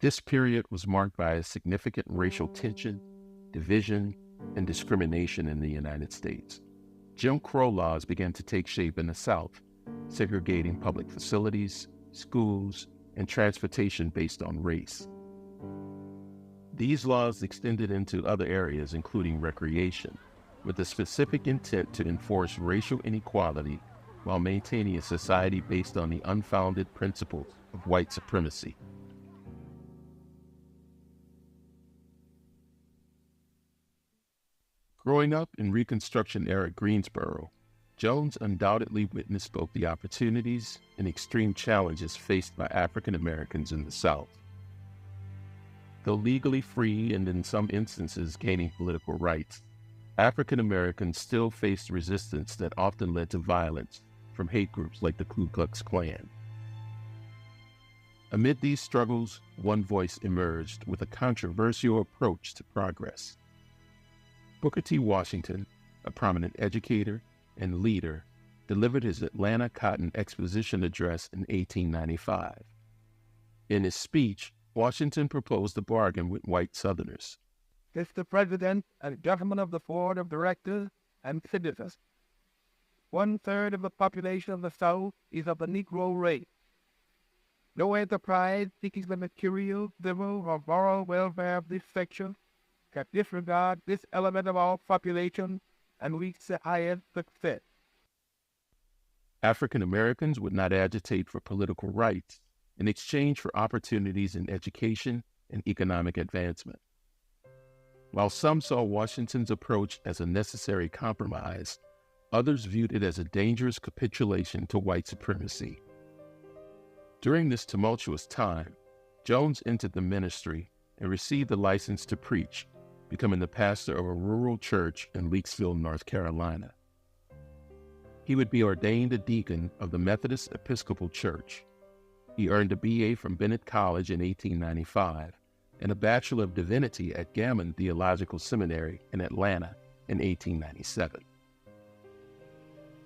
This period was marked by a significant racial tension, division, and discrimination in the United States. Jim Crow laws began to take shape in the South, segregating public facilities, schools, and transportation based on race. These laws extended into other areas, including recreation, with the specific intent to enforce racial inequality while maintaining a society based on the unfounded principles of white supremacy. Growing up in Reconstruction-era Greensboro, Jones undoubtedly witnessed both the opportunities and extreme challenges faced by African Americans in the South. Though legally free and in some instances gaining political rights, African Americans still faced resistance that often led to violence from hate groups like the Ku Klux Klan. Amid these struggles, one voice emerged with a controversial approach to progress. Booker T. Washington, a prominent educator and leader, delivered his Atlanta Cotton Exposition Address in 1895. In his speech, Washington proposed a bargain with white Southerners. Mr. President and government of the Board of Directors and citizens, 1/3 of the population of the South is of the Negro race. No enterprise seeking the material, civil, or moral welfare of this section can disregard this element of our population and reach the highest success. African Americans would not agitate for political rights in exchange for opportunities in education and economic advancement. While some saw Washington's approach as a necessary compromise, others viewed it as a dangerous capitulation to white supremacy. During this tumultuous time, Jones entered the ministry and received the license to preach, becoming the pastor of a rural church in Leakesville, North Carolina. He would be ordained a deacon of the Methodist Episcopal Church. He earned a BA from Bennett College in 1895 and a Bachelor of Divinity at Gammon Theological Seminary in Atlanta in 1897.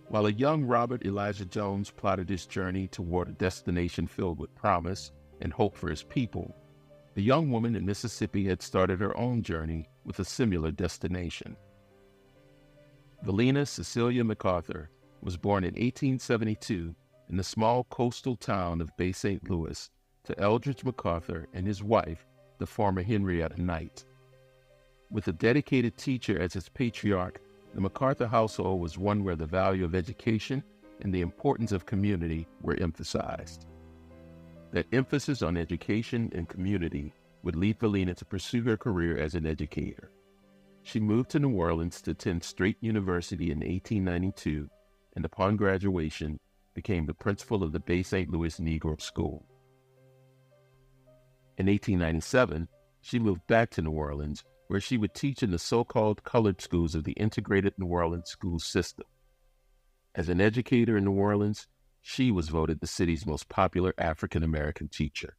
While a young Robert Elijah Jones plotted his journey toward a destination filled with promise and hope for his people, a young woman in Mississippi had started her own journey with a similar destination. Valina Cecilia MacArthur was born in 1872 in the small coastal town of Bay St. Louis to Eldridge MacArthur and his wife, the former Henrietta Knight. With a dedicated teacher as its patriarch, the MacArthur household was one where the value of education and the importance of community were emphasized. That emphasis on education and community would lead Valina to pursue her career as an educator. She moved to New Orleans to attend Straight University in 1892, and upon graduation, became the principal of the Bay St. Louis Negro School. In 1897, she moved back to New Orleans, where she would teach in the so-called colored schools of the integrated New Orleans school system. As an educator in New Orleans, she was voted the city's most popular African-American teacher.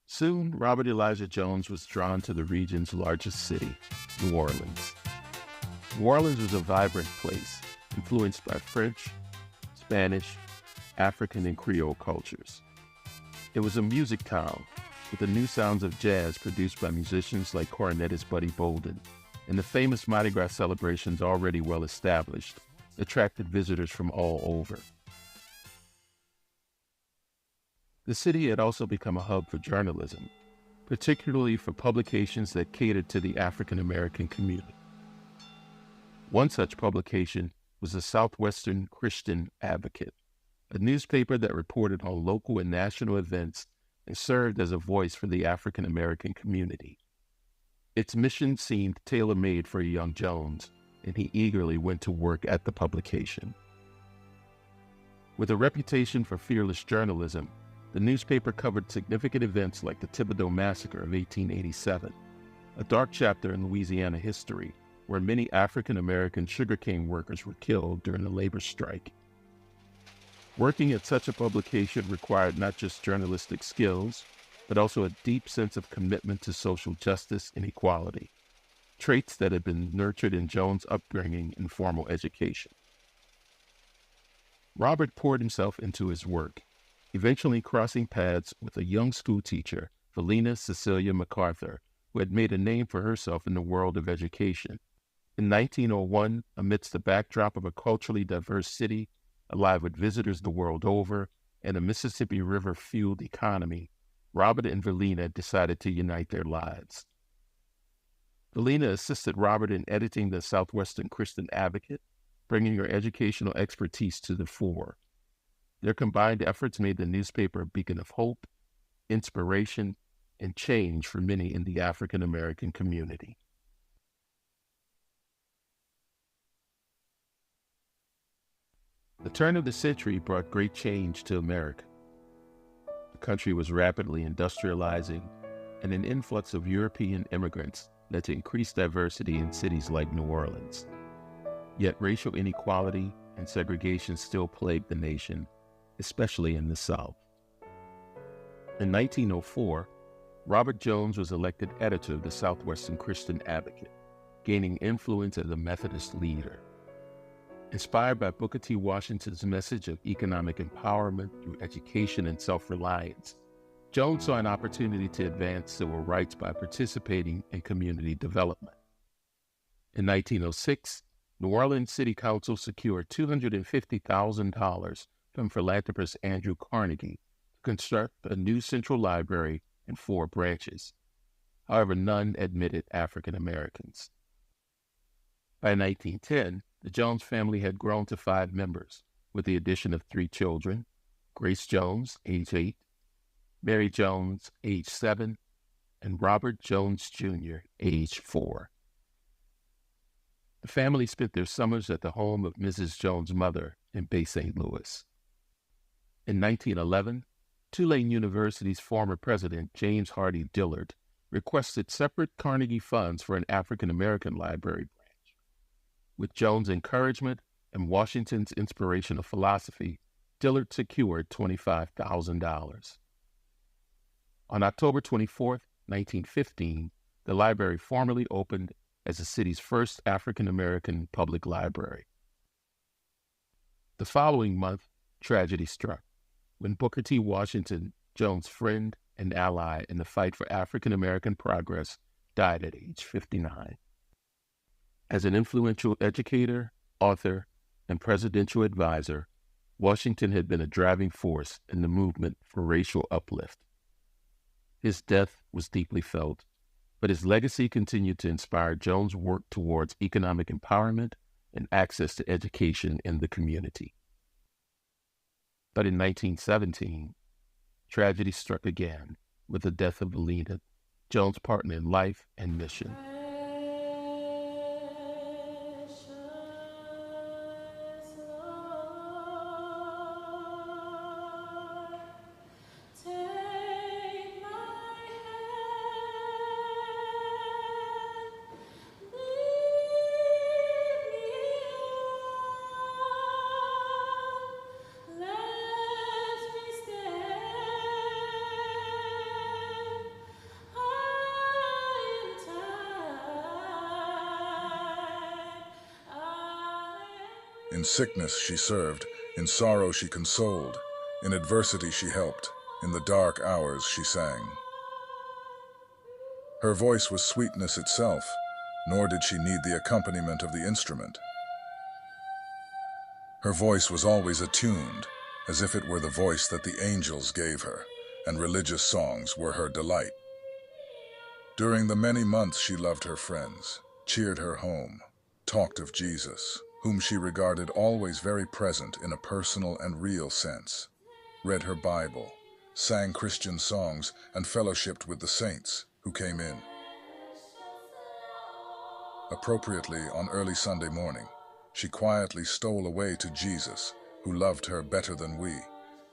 Soon, Robert Elijah Jones was drawn to the region's largest city, New Orleans. New Orleans was a vibrant place, influenced by French, Spanish, African, and Creole cultures. It was a music town, with the new sounds of jazz produced by musicians like cornetist Buddy Bolden, and the famous Mardi Gras celebrations already well established, attracted visitors from all over. The city had also become a hub for journalism, particularly for publications that catered to the African American community. One such publication was the Southwestern Christian Advocate, a newspaper that reported on local and national events and served as a voice for the African American community. Its mission seemed tailor-made for a young Jones, and he eagerly went to work at the publication. With a reputation for fearless journalism, the newspaper covered significant events like the Thibodeau Massacre of 1887, a dark chapter in Louisiana history where many African American sugarcane workers were killed during the labor strike. Working at such a publication required not just journalistic skills, but also a deep sense of commitment to social justice and equality, traits that had been nurtured in Jones' upbringing and formal education. Robert poured himself into his work, eventually crossing paths with a young school teacher, Valina Cecilia MacArthur, who had made a name for herself in the world of education. In 1901, amidst the backdrop of a culturally diverse city, alive with visitors the world over, and a Mississippi River-fueled economy, Robert and Valina decided to unite their lives. Valina assisted Robert in editing the Southwestern Christian Advocate, bringing her educational expertise to the fore. Their combined efforts made the newspaper a beacon of hope, inspiration, and change for many in the African American community. The turn of the century brought great change to America. The country was rapidly industrializing, and an influx of European immigrants led to increased diversity in cities like New Orleans. Yet racial inequality and segregation still plagued the nation, especially in the South. In 1904, Robert Jones was elected editor of the Southwestern Christian Advocate, gaining influence as a Methodist leader. Inspired by Booker T. Washington's message of economic empowerment through education and self-reliance, Jones saw an opportunity to advance civil rights by participating in community development. In 1906, New Orleans City Council secured $250,000 from philanthropist Andrew Carnegie to construct a new central library and 4 branches. However, none admitted African Americans. By 1910, the Jones family had grown to 5 members, with the addition of 3 children: Grace Jones, age 8, Mary Jones, age 7, and Robert Jones Jr., age 4. The family spent their summers at the home of Mrs. Jones' mother in Bay St. Louis. In 1911, Tulane University's former president, James Hardy Dillard, requested separate Carnegie funds for an African American library branch. With Jones' encouragement and Washington's inspirational philosophy, Dillard secured $25,000. On October 24, 1915, the library formally opened as the city's first African American public library. The following month, tragedy struck when Booker T. Washington, Jones' friend and ally in the fight for African American progress, died at age 59. As an influential educator, author, and presidential advisor, Washington had been a driving force in the movement for racial uplift. His death was deeply felt, but his legacy continued to inspire Jones' work towards economic empowerment and access to education in the community. But in 1917, tragedy struck again with the death of Valina, Jones' partner in life and mission. In sickness she served, in sorrow she consoled, in adversity she helped, in the dark hours she sang. Her voice was sweetness itself, nor did she need the accompaniment of the instrument. Her voice was always attuned, as if it were the voice that the angels gave her, and religious songs were her delight. During the many months she loved her friends, cheered her home, talked of Jesus, whom she regarded always very present in a personal and real sense, read her Bible, sang Christian songs, and fellowshipped with the saints who came in. Appropriately, on early Sunday morning, she quietly stole away to Jesus, who loved her better than we,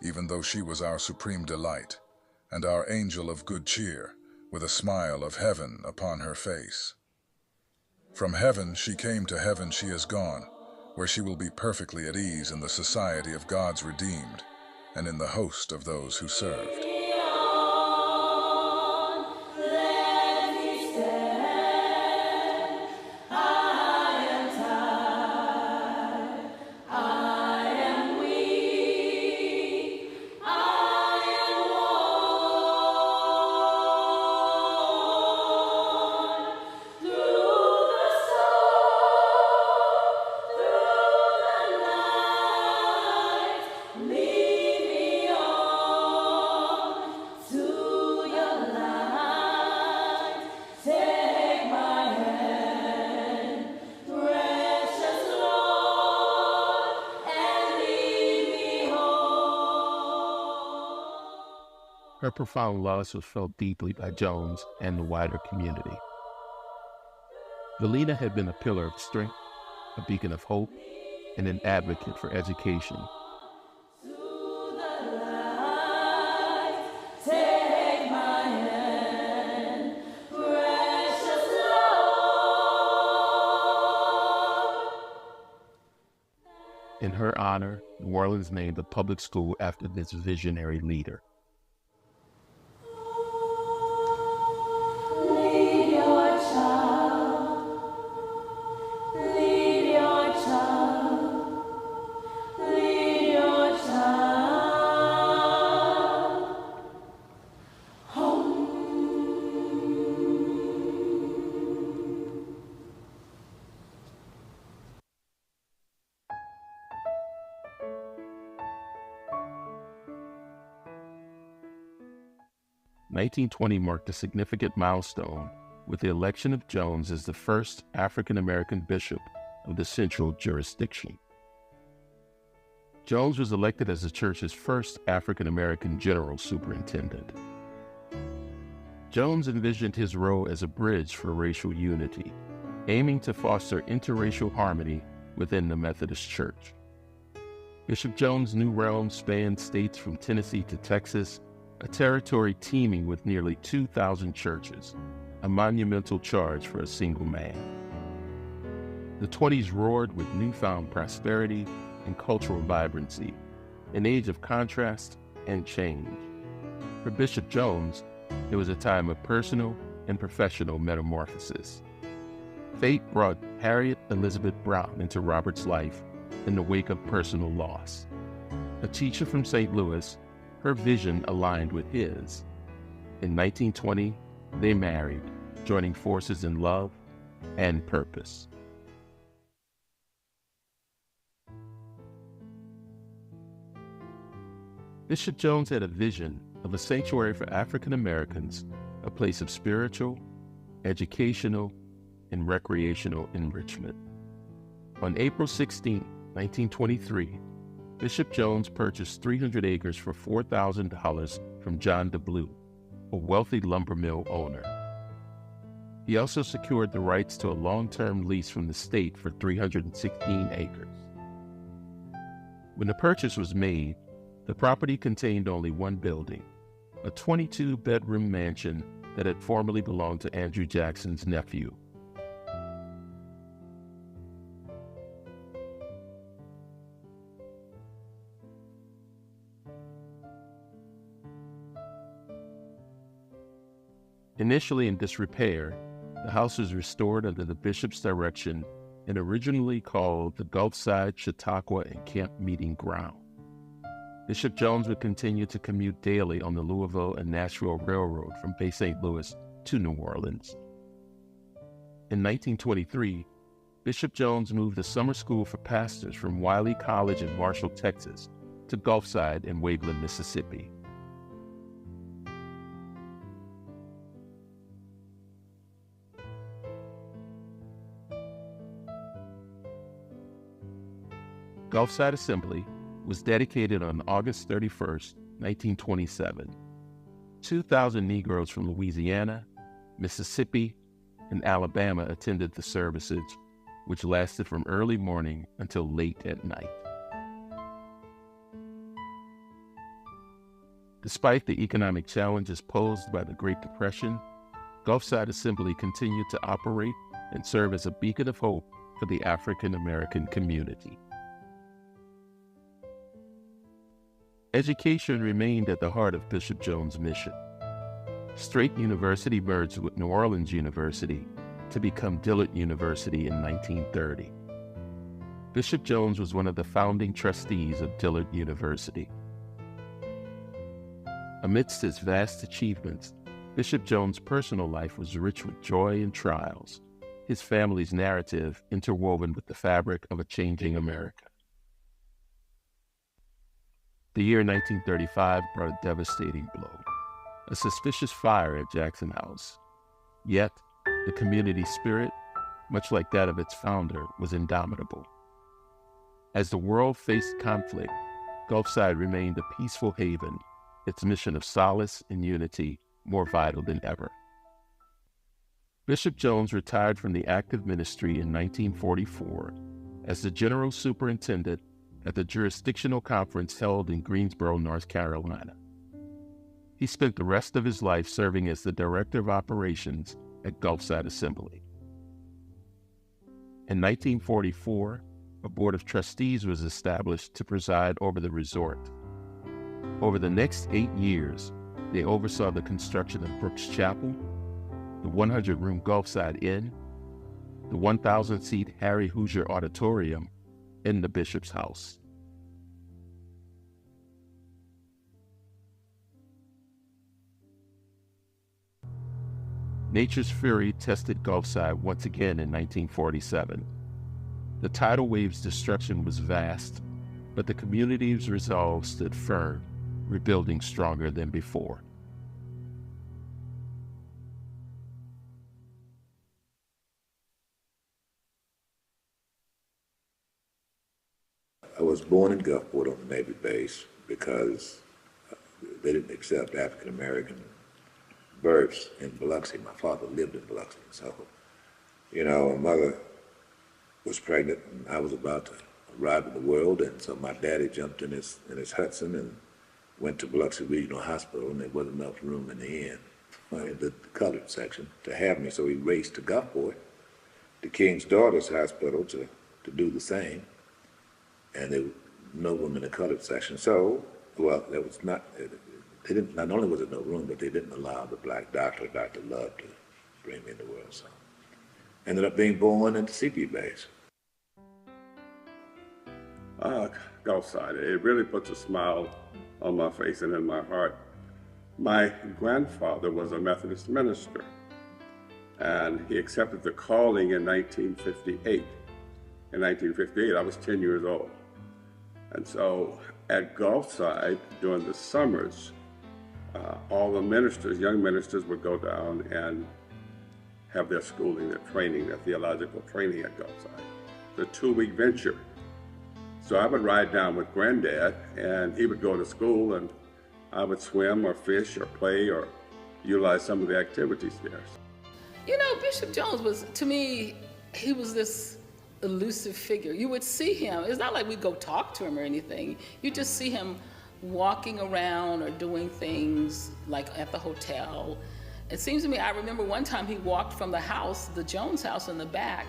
even though she was our supreme delight, and our angel of good cheer, with a smile of heaven upon her face. From heaven she came, to heaven she is gone, where she will be perfectly at ease in the society of God's redeemed, and in the host of those who served. Her profound loss was felt deeply by Jones and the wider community. Valina had been a pillar of strength, a beacon of hope, and an advocate for education. In her honor, New Orleans named a public school after this visionary leader. Lead your child, lead your child, lead your child home. 1920 marked a significant milestone with the election of Jones as the first African-American bishop of the central jurisdiction. Jones was elected as the church's first African-American general superintendent. Jones envisioned his role as a bridge for racial unity, aiming to foster interracial harmony within the Methodist Church. Bishop Jones' new realm spanned states from Tennessee to Texas, a territory teeming with nearly 2,000 churches, a monumental charge for a single man. The 20s roared with newfound prosperity and cultural vibrancy, an age of contrast and change. For Bishop Jones, it was a time of personal and professional metamorphosis. Fate brought Harriet Elizabeth Brown into Robert's life in the wake of personal loss. A teacher from St. Louis, her vision aligned with his. In 1920, they married, joining forces in love and purpose. Bishop Jones had a vision of a sanctuary for African Americans, a place of spiritual, educational, and recreational enrichment. On April 16, 1923, Bishop Jones purchased 300 acres for $4,000 from John DeBlue, a wealthy lumber mill owner. He also secured the rights to a long-term lease from the state for 316 acres. When the purchase was made, the property contained only one building, a 22-bedroom mansion that had formerly belonged to Andrew Jackson's nephew. Initially in disrepair, the house was restored under the bishop's direction and originally called the Gulfside, Chautauqua, and Camp Meeting Ground. Bishop Jones would continue to commute daily on the Louisville and Nashville Railroad from Bay St. Louis to New Orleans. In 1923, Bishop Jones moved the summer school for pastors from Wiley College in Marshall, Texas, to Gulfside in Waveland, Mississippi. Gulfside Assembly was dedicated on August 31, 1927. 2,000 Negroes from Louisiana, Mississippi, and Alabama attended the services, which lasted from early morning until late at night. Despite the economic challenges posed by the Great Depression, Gulfside Assembly continued to operate and serve as a beacon of hope for the African American community. Education remained at the heart of Bishop Jones' mission. Straight University merged with New Orleans University to become Dillard University in 1930. Bishop Jones was one of the founding trustees of Dillard University. Amidst his vast achievements, Bishop Jones' personal life was rich with joy and trials, his family's narrative interwoven with the fabric of a changing America. The year 1935 brought a devastating blow, a suspicious fire at Jackson House. Yet, the community spirit, much like that of its founder, was indomitable. As the world faced conflict, Gulfside remained a peaceful haven, its mission of solace and unity more vital than ever. Bishop Jones retired from the active ministry in 1944 as the General Superintendent at the jurisdictional conference held in Greensboro, North Carolina. He spent the rest of his life serving as the Director of Operations at Gulfside Assembly. In 1944, a board of trustees was established to preside over the resort. Over the next 8 years, they oversaw the construction of Brooks Chapel, the 100-room Gulfside Inn, the 1,000-seat Harry Hoosier Auditorium, and the Bishop's House. Nature's fury tested Gulfside once again in 1947. The tidal wave's destruction was vast, but the community's resolve stood firm, rebuilding stronger than before. I was born in Gulfport on the Navy base because they didn't accept African American births in Biloxi. My father lived in Biloxi, so, you know, my mother was pregnant and I was about to arrive in the world, and so my daddy jumped in his Hudson and went to Biloxi Regional Hospital, and there wasn't enough room in the inn, in the colored section, to have me, so he raced to Gulfport, the King's Daughters Hospital, to do the same, and there was no room in the colored section. So, well, there was not, they didn't, not only was there no room, but they didn't allow the black doctor, Dr. Love, to bring me in the world, so. Ended up being born at the CP base. Gulfside, it really puts a smile on my face and in my heart. My grandfather was a Methodist minister, and he accepted the calling in 1958. In 1958, I was 10 years old. And so at Gulfside, during the summers, all the ministers, young ministers, would go down and have their schooling, their training, their theological training at Gulfside. It's a 2-week venture. So I would ride down with Granddad, and he would go to school, and I would swim or fish or play or utilize some of the activities there. You know, Bishop Jones was, to me, he was this elusive figure. You would see him. It's not like we'd go talk to him or anything. You just see him walking around or doing things like at the hotel. It seems to me, I remember one time he walked from the house, the Jones house in the back.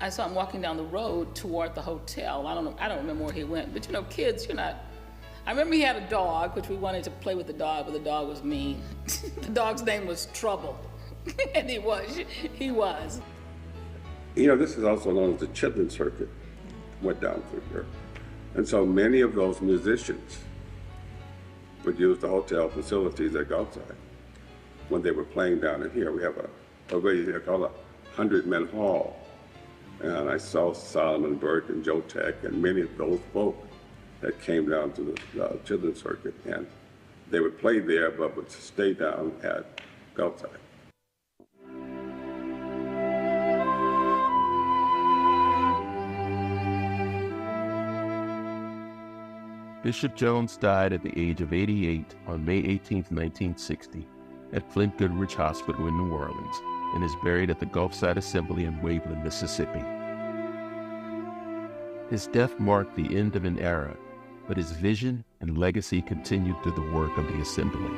I saw him walking down the road toward the hotel. I don't remember where he went, but you know, kids, you're not. I remember he had a dog, which we wanted to play with the dog, but the dog was mean. The dog's name was Trouble, and he was. You know, this is also known as the Chitlin Circuit, went down through here. And so many of those musicians would use the hotel facilities at Gulfside when they were playing down in here. We have a radio here called a 100-Man Hall. And I saw Solomon Burke and Joe Tech and many of those folk that came down to the Chitlin Circuit, and they would play there but would stay down at Gulfside. Bishop Jones died at the age of 88 on May 18, 1960, at Flint Goodrich Hospital in New Orleans, and is buried at the Gulfside Assembly in Waveland, Mississippi. His death marked the end of an era, but his vision and legacy continued through the work of the Assembly.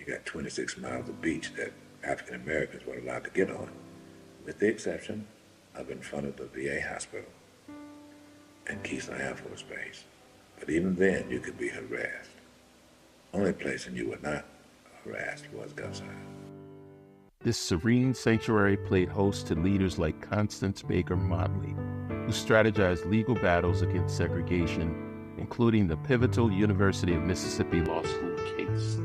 You got 26 miles of beach that African Americans weren't allowed to get on, with the exception of in front of the VA hospital and Keystone Air Force Base. But even then, you could be harassed. Only place you were not harassed was Gulfside. This serene sanctuary played host to leaders like Constance Baker Motley, who strategized legal battles against segregation, including the pivotal University of Mississippi Law School case.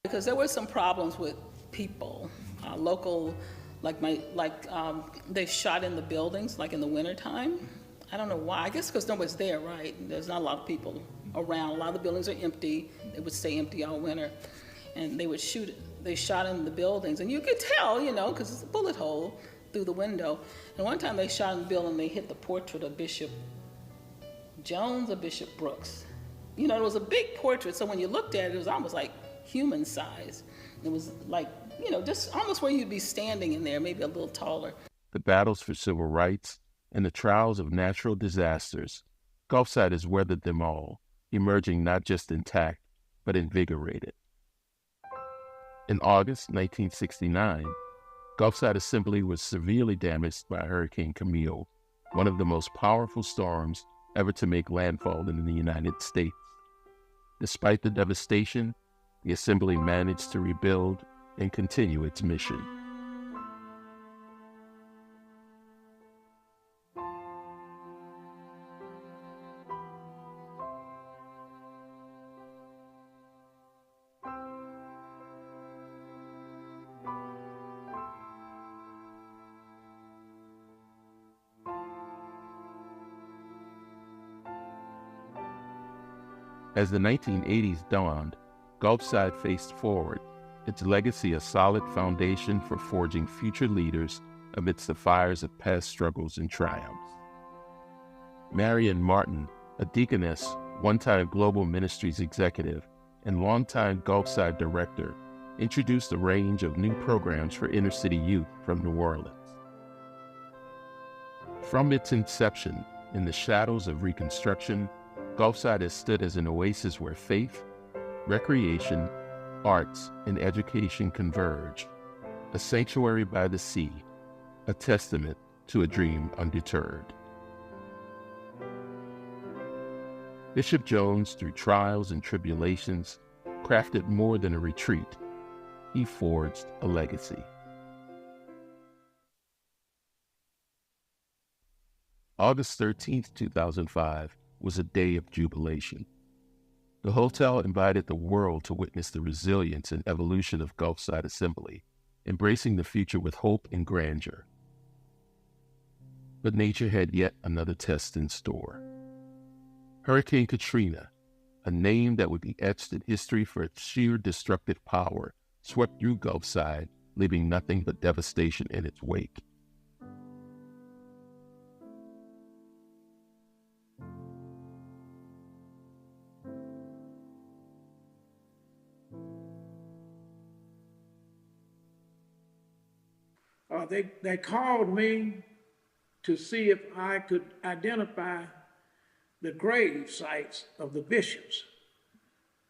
Because there were some problems with people, local, they shot in the buildings, like in the wintertime. I don't know why. I guess because nobody's there, right? There's not a lot of people around. A lot of the buildings are empty. They would stay empty all winter. And they shot in the buildings. And you could tell, because it's a bullet hole through the window. And one time they shot in the building, they hit the portrait of Bishop Jones or Bishop Brooks. It was a big portrait, so when you looked at it, it was almost like human size. It was like, just almost where you'd be standing in there, maybe a little taller. The battles for civil rights and the trials of natural disasters, Gulfside has weathered them all, emerging not just intact, but invigorated. In August 1969, Gulfside Assembly was severely damaged by Hurricane Camille, one of the most powerful storms ever to make landfall in the United States. Despite the devastation, the Assembly managed to rebuild and continue its mission. As the 1980s dawned, Gulfside faced forward, its legacy a solid foundation for forging future leaders amidst the fires of past struggles and triumphs. Marion Martin, a deaconess, one-time Global Ministries executive, and longtime Gulfside director, introduced a range of new programs for inner-city youth from New Orleans. From its inception, in the shadows of Reconstruction, Gulfside has stood as an oasis where faith, recreation, arts, and education converge, a sanctuary by the sea, a testament to a dream undeterred. Bishop Jones, through trials and tribulations, crafted more than a retreat. He forged a legacy. August 13th, 2005, was a day of jubilation. The hotel invited the world to witness the resilience and evolution of Gulfside Assembly, embracing the future with hope and grandeur. But nature had yet another test in store. Hurricane Katrina, a name that would be etched in history for its sheer destructive power, swept through Gulfside, leaving nothing but devastation in its wake. They called me to see if I could identify the grave sites of the bishops,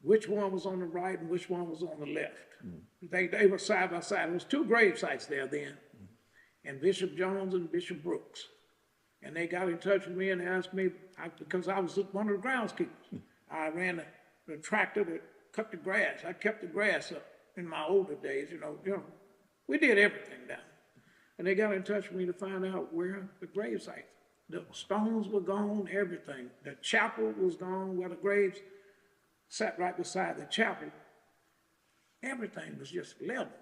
which one was on the right and which one was on the left. They were side by side. There was two grave sites there then, and Bishop Jones and Bishop Brooks. And they got in touch with me and asked me, because I was one of the groundskeepers. I ran the tractor that cut the grass. I kept the grass up in my older days, we did everything down. And they got in touch with me to find out where the grave sites. The stones were gone, everything. The chapel was gone, where the graves sat right beside the chapel. Everything was just level.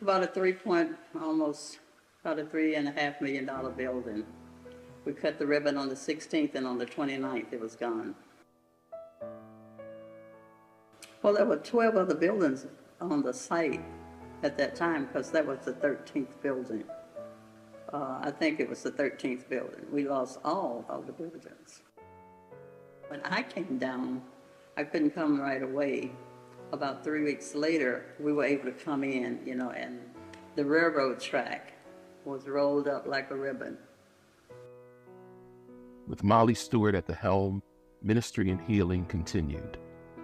About a $3.5 million building. We cut the ribbon on the 16th, and on the 29th it was gone. Well, there were 12 other buildings on the site at that time, because that was the 13th building. I think it was the 13th building. We lost all of the buildings. When I came down, I couldn't come right away. About 3 weeks later, we were able to come in, and the railroad track was rolled up like a ribbon. With Molly Stewart at the helm, ministry and healing continued.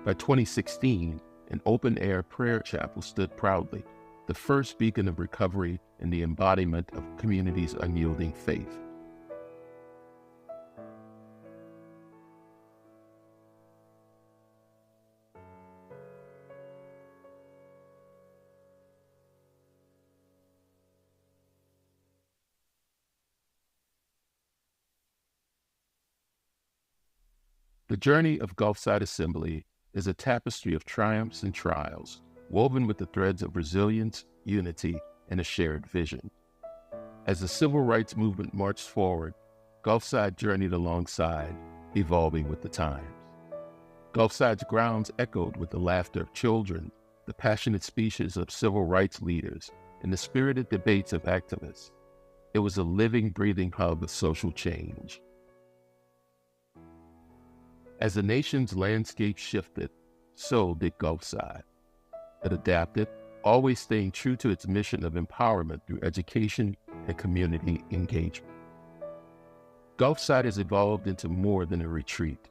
By 2016, an open-air prayer chapel stood proudly, the first beacon of recovery and the embodiment of community's unyielding faith. The journey of Gulfside Assembly is a tapestry of triumphs and trials, woven with the threads of resilience, unity, and a shared vision. As the civil rights movement marched forward, Gulfside journeyed alongside, evolving with the times. Gulfside's grounds echoed with the laughter of children, the passionate speeches of civil rights leaders, and the spirited debates of activists. It was a living, breathing hub of social change. As the nation's landscape shifted, so did Gulfside. It adapted, always staying true to its mission of empowerment through education and community engagement. Gulfside has evolved into more than a retreat.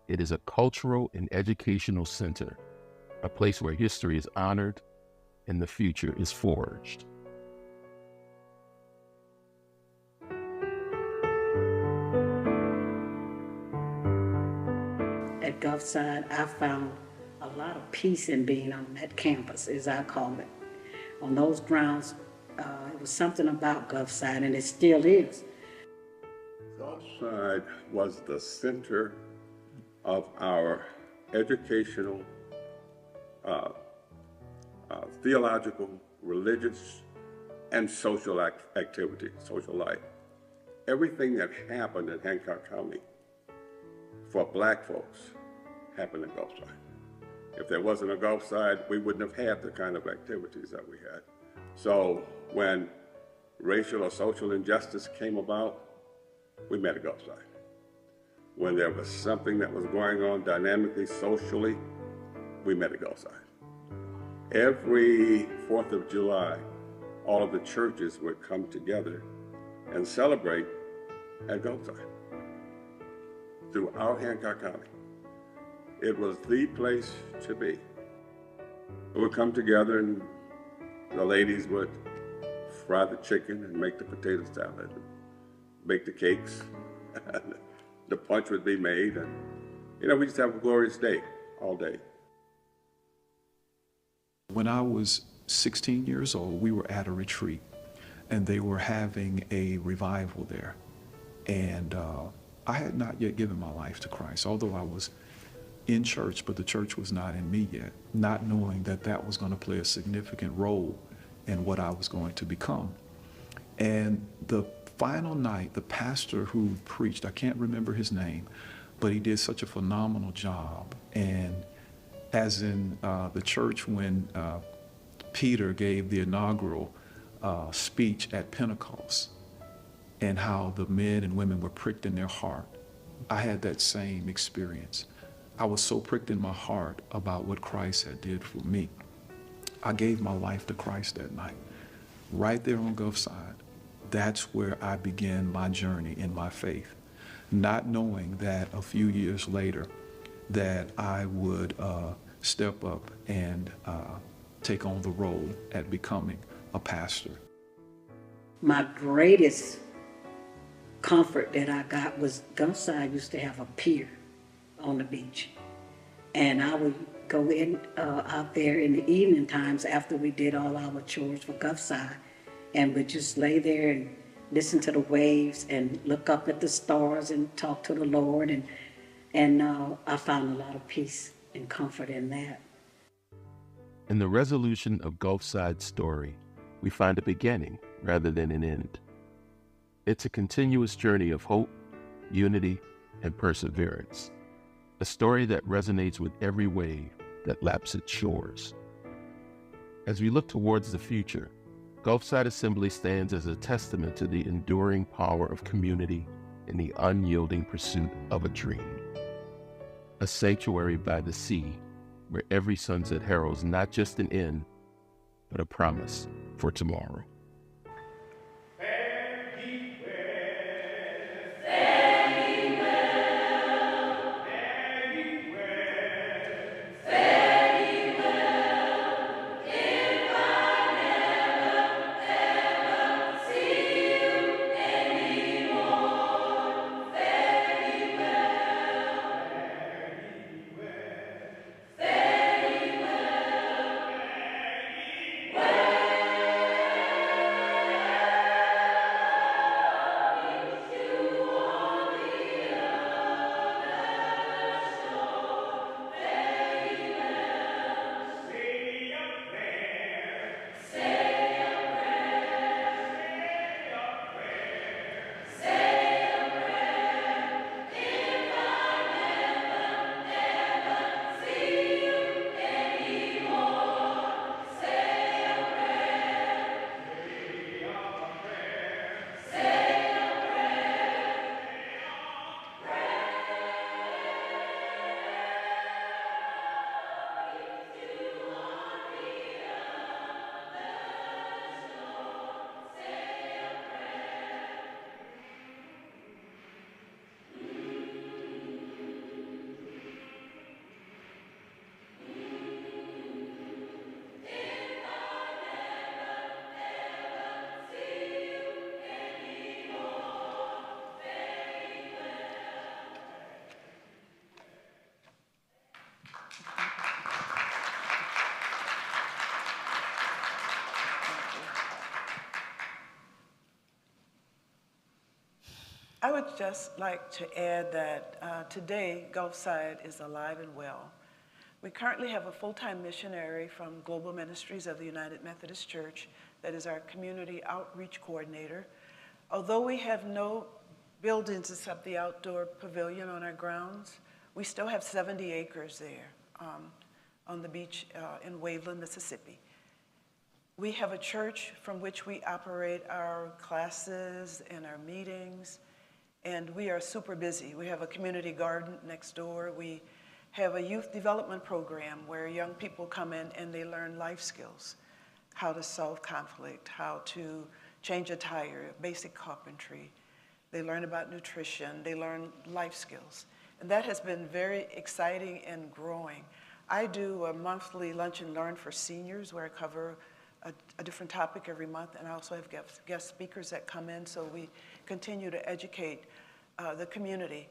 It is a cultural and educational center, a place where history is honored and the future is forged. At Gulfside, I found a lot of peace in being on that campus, as I call it. On those grounds, it was something about Gulfside, and it still is. Gulfside was the center of our educational, theological, religious, and social activity, social life. Everything that happened in Hancock County for black folks happened in Gulfside. If there wasn't a Gulfside, we wouldn't have had the kind of activities that we had. So when racial or social injustice came about, we met at Gulfside. When there was something that was going on dynamically, socially, we met at Gulfside. Every 4th of July, all of the churches would come together and celebrate at Gulfside throughout Hancock County. It was the place to be. We would come together and the ladies would fry the chicken and make the potato salad, bake the cakes, the punch would be made, and we just have a glorious day all day. When I was 16 years old, we were at a retreat, and they were having a revival there. And I had not yet given my life to Christ, although I was in church, but the church was not in me yet, not knowing that that was going to play a significant role in what I was going to become. And the final night, the pastor who preached, I can't remember his name, but he did such a phenomenal job. And as in the church when Peter gave the inaugural speech at Pentecost, and how the men and women were pricked in their heart, I had that same experience. I was so pricked in my heart about what Christ had did for me. I gave my life to Christ that night, right there on Gulfside. That's where I began my journey in my faith, not knowing that a few years later that I would step up and take on the role at becoming a pastor. My greatest comfort that I got was Gulfside used to have a pier on the beach. And I would go in out there in the evening times after we did all our chores for Gulfside, and would just lay there and listen to the waves and look up at the stars and talk to the Lord. And I found a lot of peace and comfort in that. In the resolution of Gulfside's story, we find a beginning rather than an end. It's a continuous journey of hope, unity, and perseverance. A story that resonates with every wave that laps its shores. As we look towards the future, Gulfside Assembly stands as a testament to the enduring power of community and the unyielding pursuit of a dream. A sanctuary by the sea, where every sunset heralds not just an end, but a promise for tomorrow. I would just like to add that today, Gulfside is alive and well. We currently have a full-time missionary from Global Ministries of the United Methodist Church that is our community outreach coordinator. Although we have no buildings except the outdoor pavilion on our grounds, we still have 70 acres there on the beach in Waveland, Mississippi. We have a church from which we operate our classes and our meetings, and we are super busy. We have a community garden next door. We have a youth development program where young people come in and they learn life skills, how to solve conflict, how to change a tire, basic carpentry. They learn about nutrition, they learn life skills. And that has been very exciting and growing. I do a monthly lunch and learn for seniors where I cover a different topic every month, and I also have guest speakers that come in, so we continue to educate the community.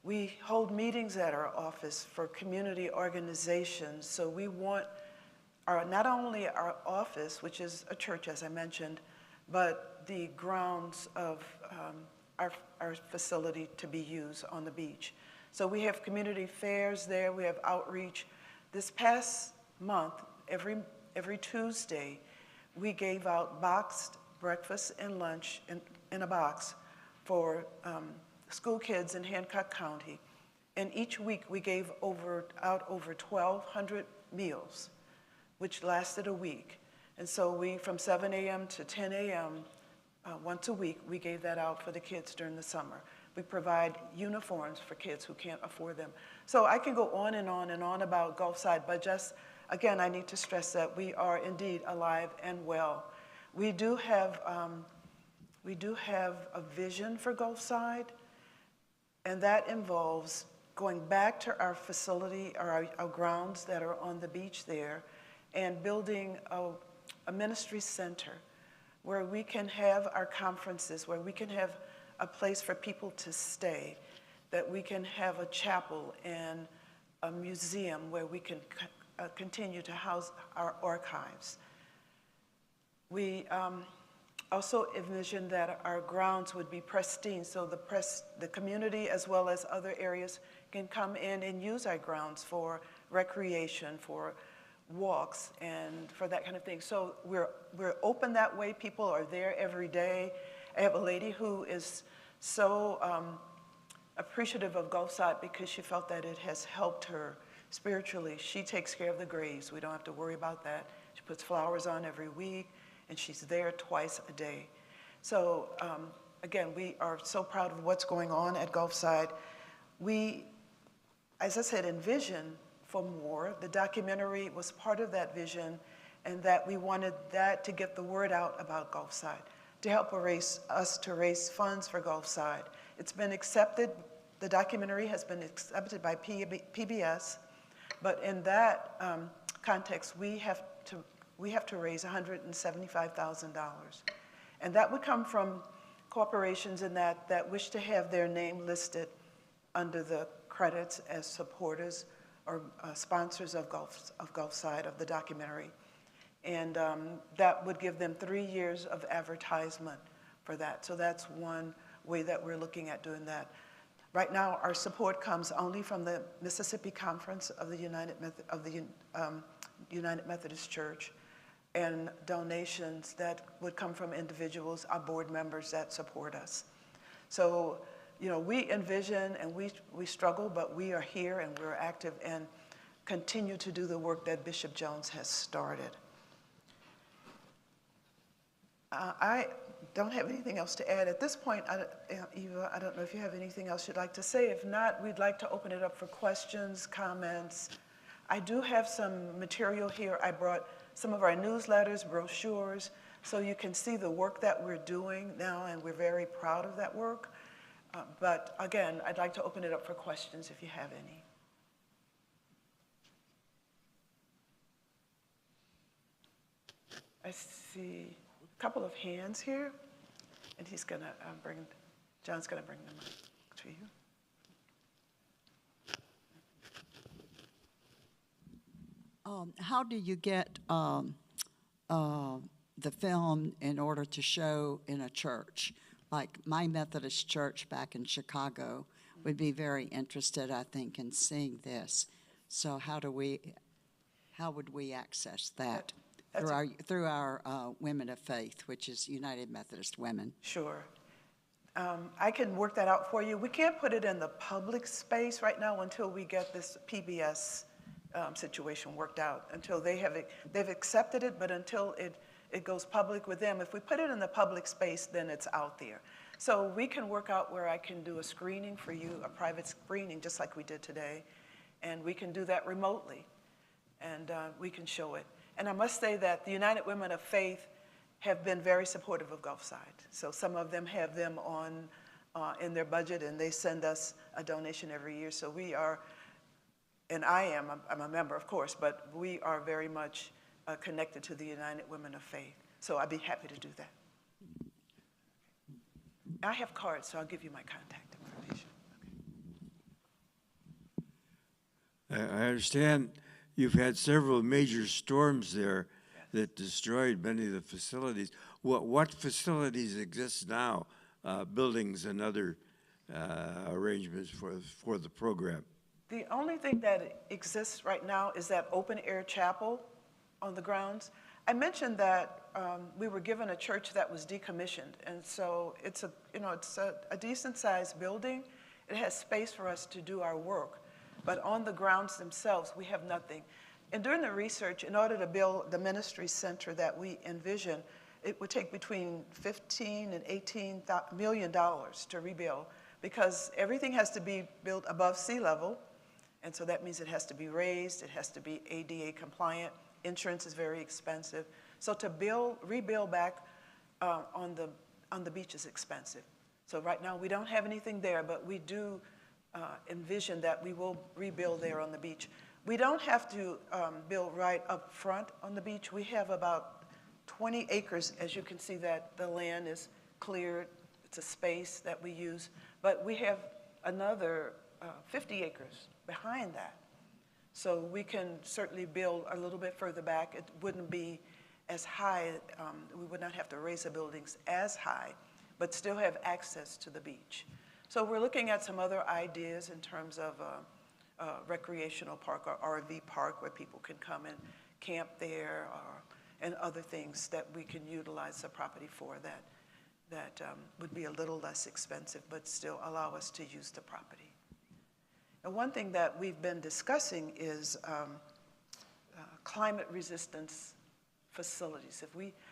We hold meetings at our office for community organizations, so we want not only our office, which is a church, as I mentioned, but the grounds of our facility to be used on the beach. So we have community fairs there, we have outreach. This past month, every Tuesday, we gave out boxed breakfast and lunch in a box for school kids in Hancock County. And each week we gave out over 1,200 meals, which lasted a week. And so we, from 7 a.m. to 10 a.m., once a week, we gave that out for the kids during the summer. We provide uniforms for kids who can't afford them. So I can go on and on and on about Gulfside, but just, again, I need to stress that we are indeed alive and well. We do have a vision for Gulfside, and that involves going back to our facility, or our grounds that are on the beach there, and building a ministry center where we can have our conferences, where we can have a place for people to stay, that we can have a chapel and a museum where we can continue to house our archives. We also envisioned that our grounds would be pristine, so the community as well as other areas can come in and use our grounds for recreation, for walks, and for that kind of thing. So we're open that way. People are there every day. I have a lady who is so appreciative of Gulfside because she felt that it has helped her spiritually. She takes care of the graves. We don't have to worry about that. She puts flowers on every week, and she's there twice a day. So again, we are so proud of what's going on at Gulfside. We, as I said, envision for more. The documentary was part of that vision, and that we wanted that to get the word out about Gulfside, to help us to raise funds for Gulfside. It's been accepted, the documentary has been accepted by PBS, but in that context, we have to raise $175,000. And that would come from corporations in that wish to have their name listed under the credits as supporters or sponsors of Gulfside, of the documentary. And that would give them 3 years of advertisement for that. So that's one way that we're looking at doing that. Right now, our support comes only from the Mississippi Conference of the United Methodist Church, and donations that would come from individuals, our board members that support us. So, you know, we envision and we struggle, but we are here and we're active and continue to do the work that Bishop Jones has started. I don't have anything else to add. At this point, Eva, I don't know if you have anything else you'd like to say. If not, we'd like to open it up for questions, comments. I do have some material here. I brought some of our newsletters, brochures, so you can see the work that we're doing now, and we're very proud of that work. But again, I'd like to open it up for questions if you have any. I see a couple of hands here, and he's gonna John's gonna bring them up to you. How do you get the film in order to show in a church? like my Methodist church back in Chicago would be very interested, I think, in seeing this. So how would we access that? Through our Women of Faith, which is United Methodist Women. Sure. I can work that out for you. We can't put it in the public space right now until we get this PBS situation worked out, until they've accepted it, but until it goes public with them. If we put it in the public space, then it's out there. So we can work out where I can do a screening for you, a private screening, just like we did today, and we can do that remotely, and we can show it. And I must say that the United Women of Faith have been very supportive of Gulfside. So some of them have them on in their budget, and they send us a donation every year. So we are, and I'm a member, of course, but we are very much connected to the United Women of Faith. So I'd be happy to do that. I have cards, so I'll give you my contact information. I understand you've had several major storms there that destroyed many of the facilities. What facilities exist now, buildings and other arrangements for the program? The only thing that exists right now is that open-air chapel on the grounds. I mentioned that we were given a church that was decommissioned, and so it's a decent-sized building. It has space for us to do our work, but on the grounds themselves, we have nothing. And during the research, in order to build the ministry center that we envision, it would take between $15 and $18 million to rebuild, because everything has to be built above sea level, and so that means it has to be raised, it has to be ADA compliant, insurance is very expensive. So to rebuild back on the beach is expensive. So right now we don't have anything there, but we do envision that we will rebuild there on the beach. We don't have to build right up front on the beach. We have about 20 acres, as you can see that the land is cleared. It's a space that we use, but we have another 50 acres behind that. So we can certainly build a little bit further back. It wouldn't be as high, we would not have to raise the buildings as high, but still have access to the beach. So we're looking at some other ideas in terms of a recreational park or RV park where people can come and camp there, and other things that we can utilize the property for that would be a little less expensive, but still allow us to use the property. And one thing that we've been discussing is climate resistance facilities.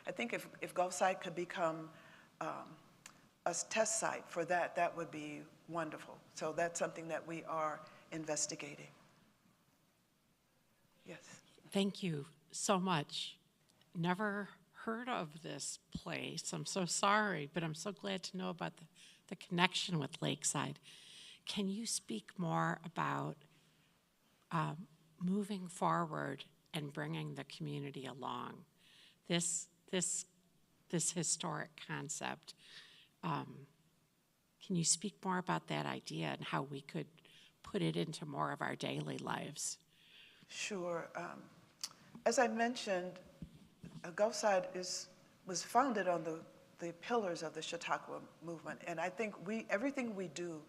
I think if Gulfside could become a test site for that, that would be wonderful. So that's something that we are investigating. Yes. Thank you so much. Never heard of this place. I'm so sorry, but I'm so glad to know about the connection with Lakeside. Can you speak more about moving forward and bringing the community along? This historic concept. Can you speak more about that idea and how we could put it into more of our daily lives? Sure. As I mentioned, Gulfside was founded on the pillars of the Chautauqua movement, and I think everything we do,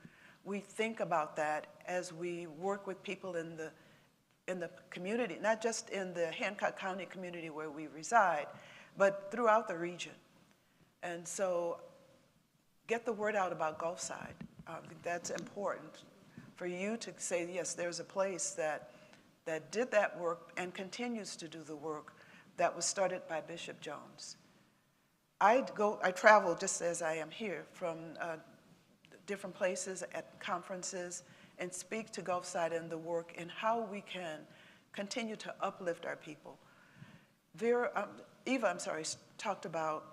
we think about that as we work with people in the community, not just in the Hancock County community where we reside, but throughout the region. And so get the word out about Gulfside. I think that's important for you to say, yes, there's a place that did that work and continues to do the work that was started by Bishop Jones. I travel just as I am here from different places at conferences and speak to Gulfside and the work and how we can continue to uplift our people. Eva, talked about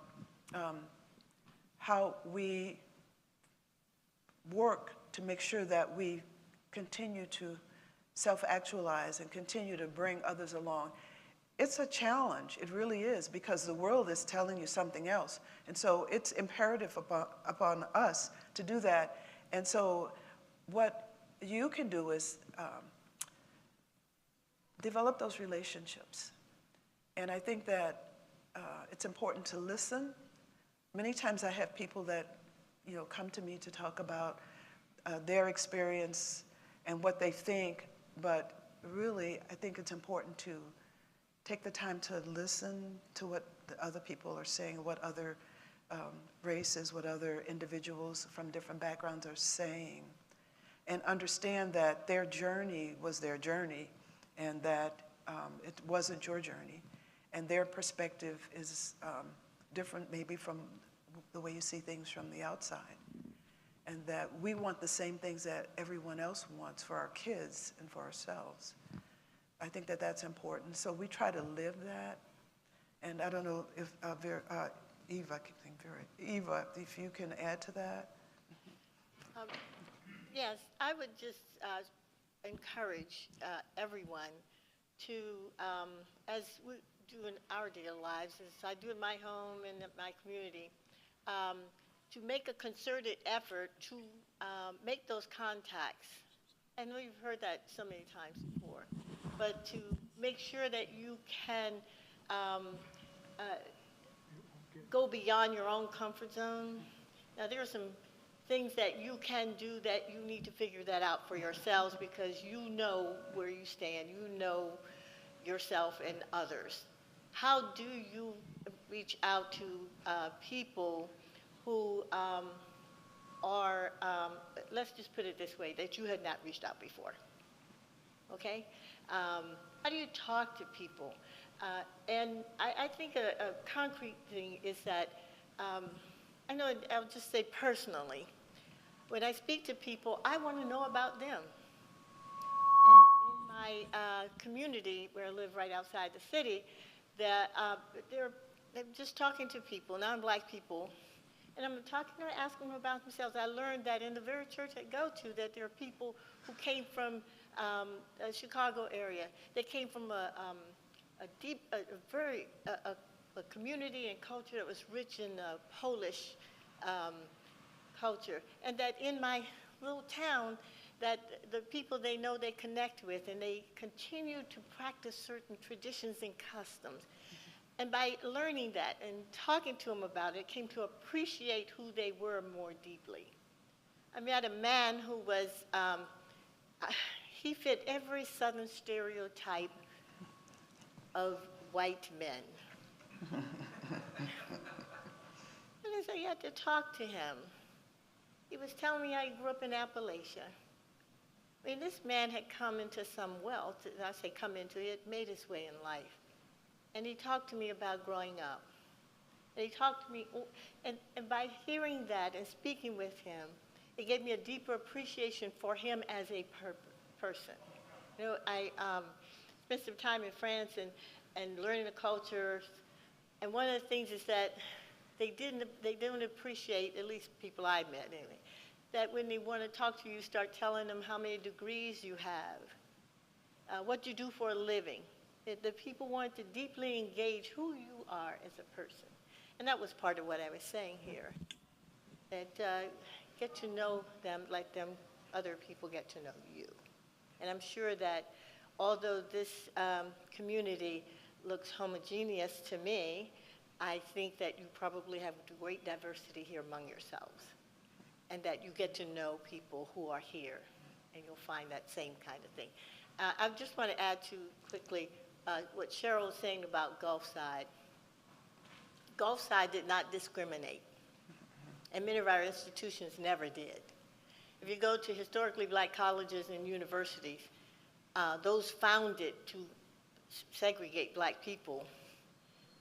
how we work to make sure that we continue to self-actualize and continue to bring others along. It's a challenge, it really is, because the world is telling you something else. And so it's imperative upon us to do that. And so what you can do is develop those relationships. And I think that it's important to listen. Many times I have people that come to me to talk about their experience and what they think, but really, I think it's important to take the time to listen to what the other people are saying, what other races, what other individuals from different backgrounds are saying, and understand that their journey was their journey, and that it wasn't your journey, and their perspective is different maybe from the way you see things from the outside, and that we want the same things that everyone else wants for our kids and for ourselves. I think that that's important. So we try to live that. And I don't know if Eva, Eva, if you can add to that. Yes, I would just encourage everyone to, as we do in our daily lives, as I do in my home and in my community, to make a concerted effort to make those contacts. I know you've heard that so many times before, but to make sure that you can go beyond your own comfort zone. Now, there are some things that you can do that you need to figure that out for yourselves, because you know where you stand, you know yourself and others. How do you reach out to people who are, let's just put it this way, that you had not reached out before? Okay? How do you talk to people? And I think a concrete thing is that, I know, I'll just say personally, when I speak to people, I want to know about them. And in my community, where I live right outside the city, that I'm just talking to people, non-black people, and I'm talking to them, asking them about themselves. I learned that in the very church I go to, that there are people who came from the Chicago area. They came from a community and culture that was rich in Polish culture, and that in my little town, that the people they know they connect with, and they continue to practice certain traditions and customs. And by learning that and talking to them about it, came to appreciate who they were more deeply. I met a man who was, he fit every Southern stereotype of white men. And so you had to talk to him. He was telling me how he grew up in Appalachia. I mean, this man had come into some wealth. I say come into it, made his way in life. And he talked to me about growing up. And he talked to me, and by hearing that and speaking with him, it gave me a deeper appreciation for him as a person. You know, I spent some time in France and learning the cultures. And one of the things is that they don't appreciate, at least people I met anyway, that when they want to talk to you, start telling them how many degrees you have, what you do for a living. The people want to deeply engage who you are as a person. And that was part of what I was saying here. That get to know them like them other people get to know you. And I'm sure that although this community looks homogeneous to me, I think that you probably have great diversity here among yourselves, and that you get to know people who are here, and you'll find that same kind of thing. I just want to add to quickly what Cheryl was saying about Gulfside. Gulfside did not discriminate, and many of our institutions never did. If you go to historically black colleges and universities, those founded to segregate black people,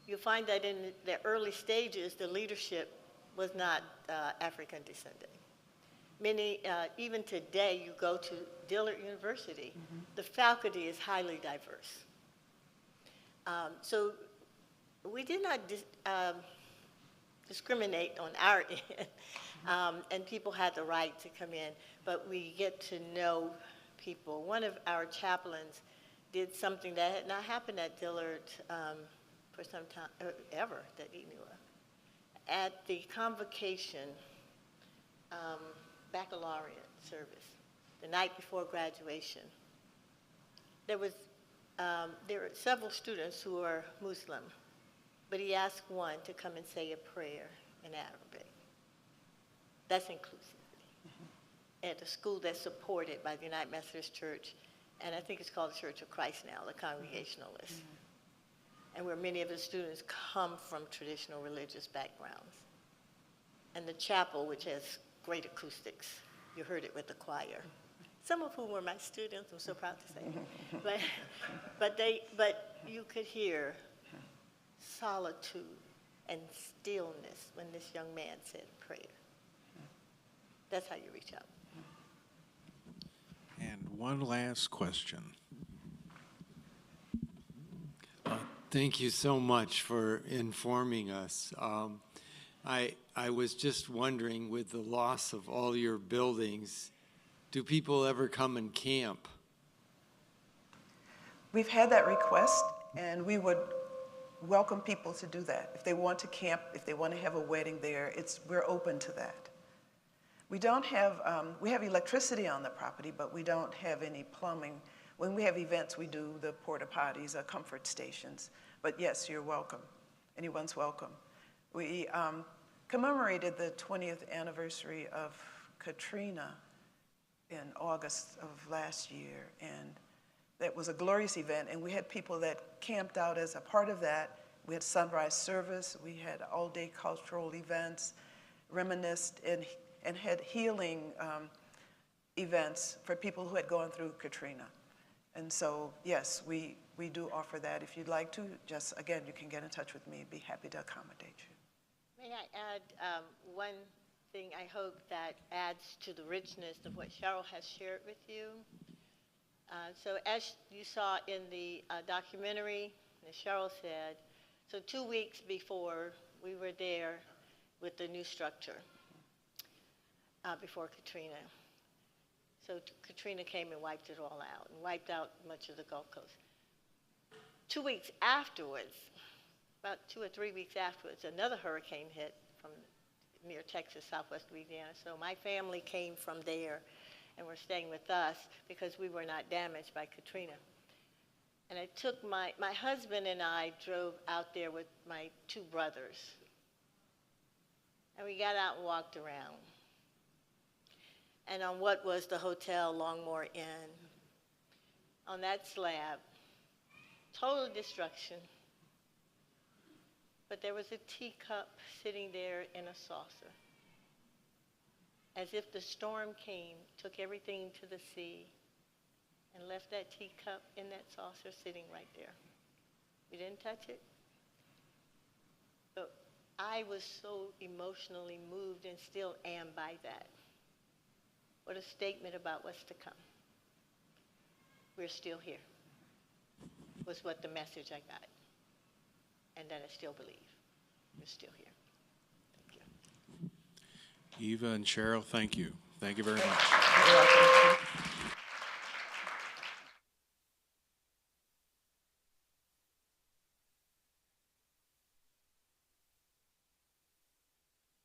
you'll find that in the early stages, the leadership was not African descendant. Many, even today, you go to Dillard University, the faculty is highly diverse. So we did not discriminate on our end, and people had the right to come in, but we get to know people. One of our chaplains did something that had not happened at Dillard for some time, ever, that he knew of. At the convocation baccalaureate service, the night before graduation, there were several students who were Muslim, but he asked one to come and say a prayer in Arabic. That's inclusivity. At a school that's supported by the United Methodist Church, and I think it's called the Church of Christ now, the Congregationalists, and where many of the students come from traditional religious backgrounds. And the chapel, which has great acoustics. You heard it with the choir, some of whom were my students, I'm so proud to say. But you could hear solitude and stillness when this young man said prayer. That's how you reach out. And one last question. Thank you so much for informing us. I was just wondering, with the loss of all your buildings, do people ever come and camp? We've had that request, and we would welcome people to do that. If they want to camp, if they want to have a wedding there, we're open to that. We don't have, we have electricity on the property, but we don't have any plumbing. When we have events, we do the porta potties or comfort stations. But yes, you're welcome. Anyone's welcome. We commemorated the 20th anniversary of Katrina in August of last year, and that was a glorious event, and we had people that camped out as a part of that. We had sunrise service, we had all-day cultural events, reminisced, and had healing events for people who had gone through Katrina. And so, yes, we do offer that. If you'd like to, just, again, you can get in touch with me. I'd be happy to accommodate you. May I add one thing I hope that adds to the richness of what Cheryl has shared with you? So as you saw in the documentary, as Cheryl said, so 2 weeks before we were there with the new structure, before Katrina. So Katrina came and wiped it all out, and wiped out much of the Gulf Coast. 2 weeks afterwards, about 2 or 3 weeks afterwards, another hurricane hit from near Texas, southwest Louisiana. So my family came from there and were staying with us because we were not damaged by Katrina. And I took my husband and I drove out there with my 2 brothers. And we got out and walked around. And on what was the Hotel Longmore Inn, on that slab, total destruction. But there was a teacup sitting there in a saucer, as if the storm came, took everything to the sea, and left that teacup in that saucer sitting right there. We didn't touch it. But I was so emotionally moved, and still am, by that. What a statement about what's to come. We're still here, was what the message I got. And that I still believe. We're still here. Thank you. Eva and Cheryl, thank you. Thank you very much. You're welcome.